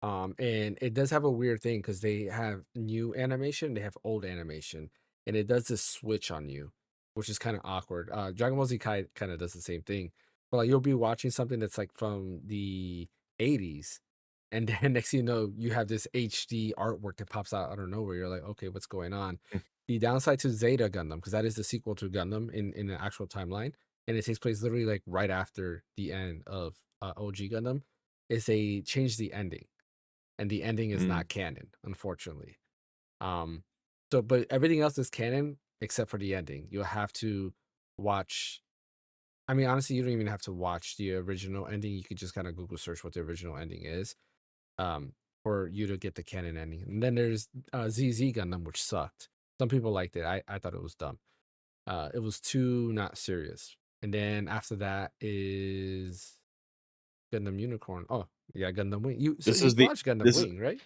And it does have a weird thing because they have new animation, they have old animation, and it does this switch on you, which is kind of awkward. Dragon Ball Z Kai kind of does the same thing. but like you'll be watching something that's like from the 80s, and then next thing you know, you have this HD artwork that pops out of nowhere. You're like, okay, what's going on? The downside to Zeta Gundam, because that is the sequel to Gundam in an actual timeline, and it takes place literally like right after the end of OG Gundam, is they changed the ending, and the ending is not canon, unfortunately. So but everything else is canon except for the ending. You'll have to watch. I mean, honestly, you don't even have to watch the original ending. You could just kind of Google search what the original ending is, um, for you to get the canon ending. And then there's ZZ Gundam, which sucked. Some people liked it. I thought it was dumb. It was too not serious. And then after that is Gundam Unicorn. Oh, yeah, Gundam Wing. You This you is the watched Gundam this Wing, right?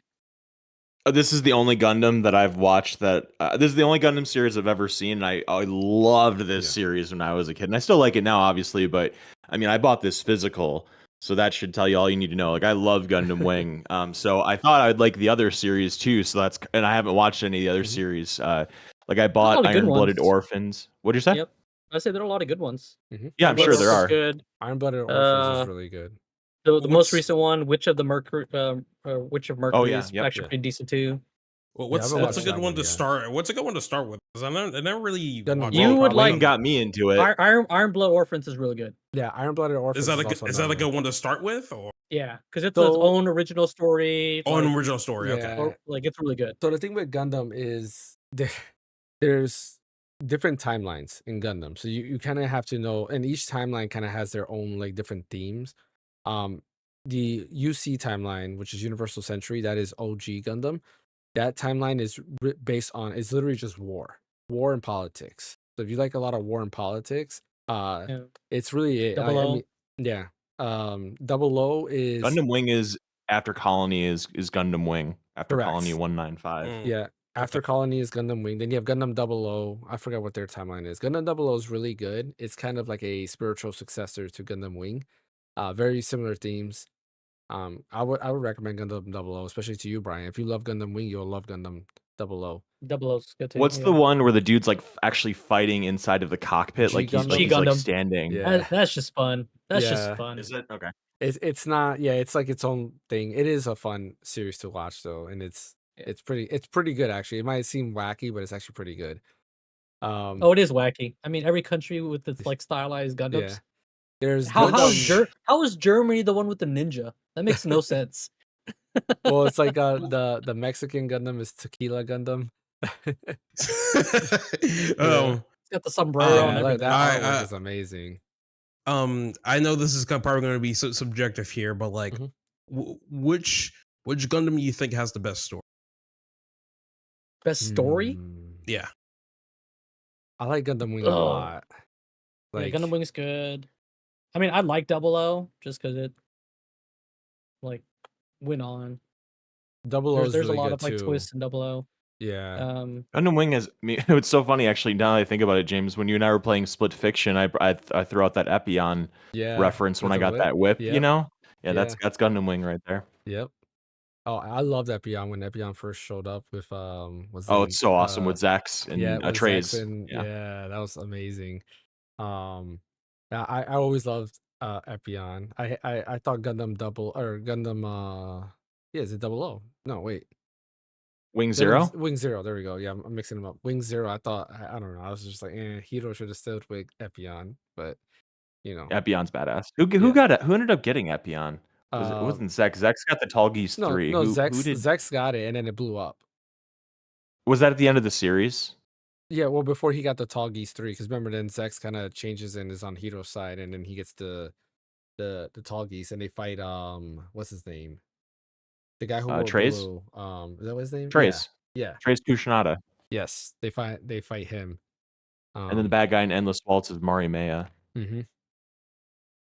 this is the only Gundam that I've watched that this is the only Gundam series I've ever seen. And I loved this Yeah. series when I was a kid, and I still like it now, obviously. But I mean, I bought this physical, so that should tell you all you need to know. Like, I love Gundam Wing. So I thought I'd like the other series too. So and I haven't watched any of the other Mhm. series. Like, I There's a lot bought of good Iron Blooded ones. Orphans. What did you say? Yep. I say there are a lot of good ones. Yeah, I'm Iron sure Blooded there Orphan's are. good. Iron Blooded Orphans is Uh, really good. the Well, most what's recent one, Witch of Mercury Oh yeah, is yep. actually Yeah. pretty decent too. well, Yeah, I what's haven't what's a watched good that one one to yet. start? What's a good one to start with? Because I never really Gundam watched. You Wing, would probably. Wing like got me into it. Iron Blood Orphans is really good. Yeah, Iron Blooded Orphans is also Is that another a good one. one to start with, or Yeah, because it's its So own original story. oh, an Like, original story? Okay. yeah, like it's really good. so the thing with Gundam is there's different timelines in Gundam. So you kind of have to know, and each timeline kind of has their own like different themes. The UC timeline, which is Universal Century, that is OG Gundam. That timeline is based on, it's literally just war and politics. So if you like a lot of war and politics, Yeah. it's really it. Double I O. mean, yeah. Double O is Gundam Wing is after Colony is Gundam Wing after Colony correct. 195. Yeah. Okay. After Colony is Gundam Wing. Then you have Gundam Double O. I forgot what their timeline is. Gundam Double O is really good. It's kind of like a spiritual successor to Gundam Wing. Very similar themes. I would recommend Gundam Double O, especially to you, Brian. If you love Gundam Wing, you'll love Gundam Double O. Double O's good too. What's Yeah. the one where the dude's like actually fighting inside of the cockpit, G like he's Gundam? G he's like Gundam. standing? Yeah. That's just fun. That's just Yeah. fun. Is it okay? It's not, yeah, it's like its own thing. It is a fun series to watch though, and it's pretty good actually. It might seem wacky, but it's actually pretty good. Oh, it is wacky. I mean, every country with its like stylized Yeah. Gundams. There's How Gundam. how is Germany the one with the ninja? That makes no sense. Well, it's like the Mexican Gundam is Tequila Gundam. Yeah. It's got the sombrero and Yeah, like everything. that artwork is amazing. I know this is probably going to be subjective here, but like, Mhm. which Gundam you think has the best story? Best story? Yeah. I like Gundam Wing a Oh. lot. Yeah, Like Gundam Wing's good. I mean, I like Double O just because it like went on. Double O is There's really a lot good of like too. twists in Double O. Yeah. Gundam Wing is me. It's so funny actually. Now that I think about it, James, when you and I were playing Split Fiction, I threw out that Epion Yeah. reference when with I the got whip. that whip. You Yep. know, yeah, Yeah. that's Gundam Wing right there. Yep. Oh, I love Epion when Epion first showed up with what's his Oh, name? it's so awesome with Zex Yeah, and with Zex Trays. and Yeah, yeah, that was amazing. Yeah, I always loved Epion. I thought Gundam Double or Gundam yeah, is it Double O? No, wait. Wing Zero. Wing Zero, there we go. Yeah, I'm mixing them up. Wing Zero, I thought I don't know. I was just like, Hiro should have stayed with Epion, but you know. Epion's badass. Who ended up getting Epion? It Uh wasn't Zex. Zex got the Tall Geese no, 3. no, Who Zex did? Zex got it and then it blew up. Was that at the end of the series? Yeah, well, before he got the Tall Geese 3, because remember then Zex kind of changes and is on Hiro's side, and then he gets the Tall Geese, and they fight what's his name? The guy who wore Trays. blue. Is that what his name? Trays. Yeah. Trays Kushinada. Yes, they fight him. And then the bad guy in Endless Waltz is Marimea. Mm-hmm.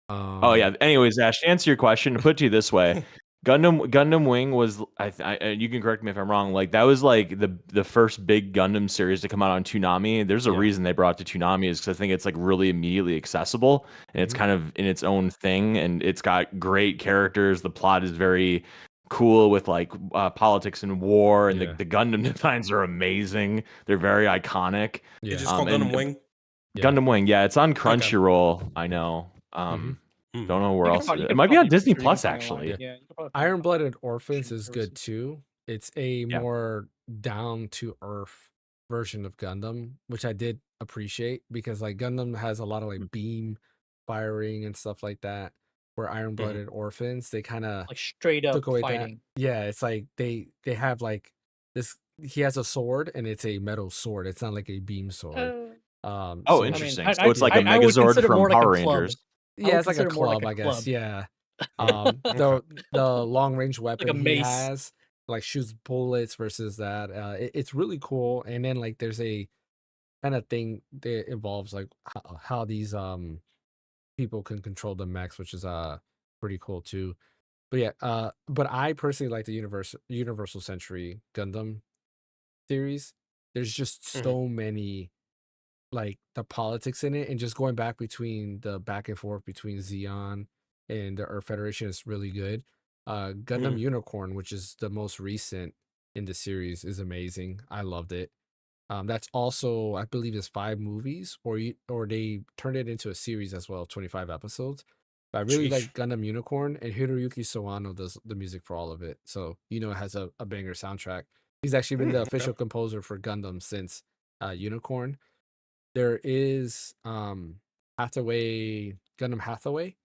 Oh yeah. Anyways, Ash, to answer your question, to put it to you this way, Gundam Wing was you can correct me if I'm wrong. Like that was like the first big Gundam series to come out on Toonami. There's a Yeah. reason they brought it to Toonami is because I think it's like really immediately accessible and it's kind of in its own thing and it's got great characters. The plot is very cool with like politics and war and Yeah. the Gundam designs are amazing. They're very iconic. Yeah. It's just called Gundam Wing. Yeah. Gundam Wing, yeah, it's on Okay. Crunchyroll. I know. Mhm. Don't know where You could else. probably- you It could might be on probably- I'm Disney sure you can Plus find it online. actually. Yeah, you could probably find it Iron online. Blooded Orphans Streaming is good services. too. It's a Yeah. more down to earth version of Gundam, which I did appreciate because like Gundam has a lot of like beam firing and stuff like that. Where Iron Blooded Orphans, they kind of Like straight up took away fighting. that. Yeah, it's like they have like this. He has a sword and it's a metal sword. It's not like a beam sword. Oh, So- interesting. I So it's like a I would Megazord consider from more like a Power club. Rangers. I Yeah, would it's like a consider more like club, a I guess. club. Yeah. Okay. The long range weapon he mace. has like shoots bullets versus that. It's really cool. And then like there's a kind of thing that involves like how these people can control the mechs, which is pretty cool too. But yeah, but I personally like the Universal Century Gundam series. There's just so many like the politics in it, and just going back between the back and forth between Xeon and the Earth Federation is really good. Gundam Unicorn, which is the most recent in the series, is amazing. I loved it. That's also, I believe, there's 5 movies, or they turned it into a series as well, 25 episodes. But I really Sheesh. like Gundam Unicorn, and Hiroyuki Sawano does the music for all of it. So, it has a banger soundtrack. He's actually been the Okay. official composer for Gundam since Unicorn. There is Gundam Hathaway,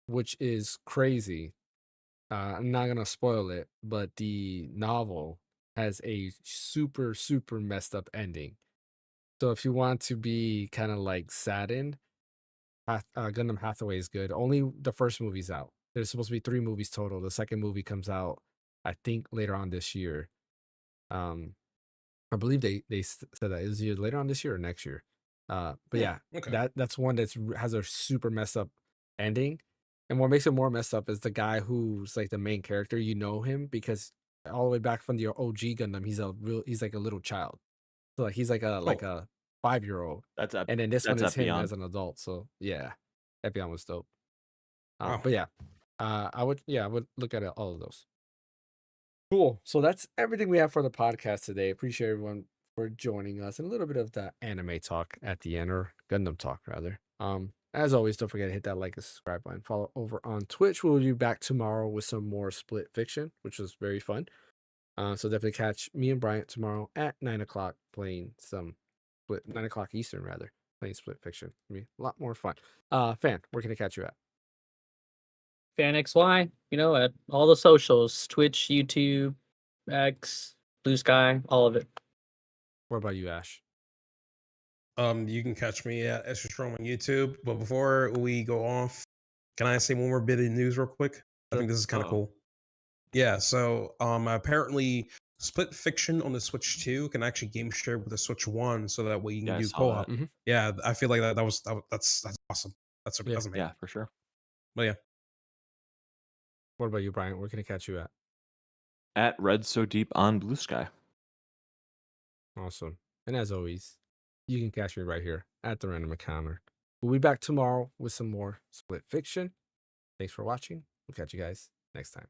which is crazy. I'm not gonna spoil it, but the novel has a super, super messed up ending. So if you want to be kind of like saddened, Gundam Hathaway is good. Only the first movie's out. There's supposed to be 3 movies total. The second movie comes out, I think, later on this year. I believe they said that it was either later on this year or next year. But yeah, Okay. that's one has a super messed up ending. And what makes it more messed up is the guy who's like the main character. You know him because all the way back from the OG Gundam, he's like a little child. So like he's like a 5-year-old. That's And then this one is him Epion. as an adult. So yeah, Epion was dope. Wow. But yeah, I would look at all of those. Cool. So that's everything we have for the podcast today. Appreciate everyone for joining us, and a little bit of the anime talk at the end, or Gundam talk rather. As always, don't forget to hit that like and subscribe button. Follow over on Twitch. We'll be back tomorrow with some more Split Fiction, which was very fun. So definitely catch me and Bryant tomorrow at 9 o'clock playing some 9 o'clock Eastern rather, playing Split Fiction. It'll be a lot more fun. Fan, where can I catch you at? Phaneckswhy, at all the socials, Twitch, YouTube, X, Blue Sky, all of it. What about you, Ash? You can catch me at Extra Strong on YouTube. But before we go off, can I say one more bit of news real quick? I think this is kind of cool. Yeah, so apparently Split Fiction on the Switch 2 can actually game share with the Switch 1, so that way you can Yeah, I do saw co-op. that. Yeah, I feel like that's awesome. That's amazing. Yeah, for sure. But yeah. What about you, Bryant? Where can I catch you at? At Red So Deep on Blue Sky. Awesome. And as always, you can catch me right here at the Random Encounter. We'll be back tomorrow with some more Split Fiction. Thanks for watching. We'll catch you guys next time.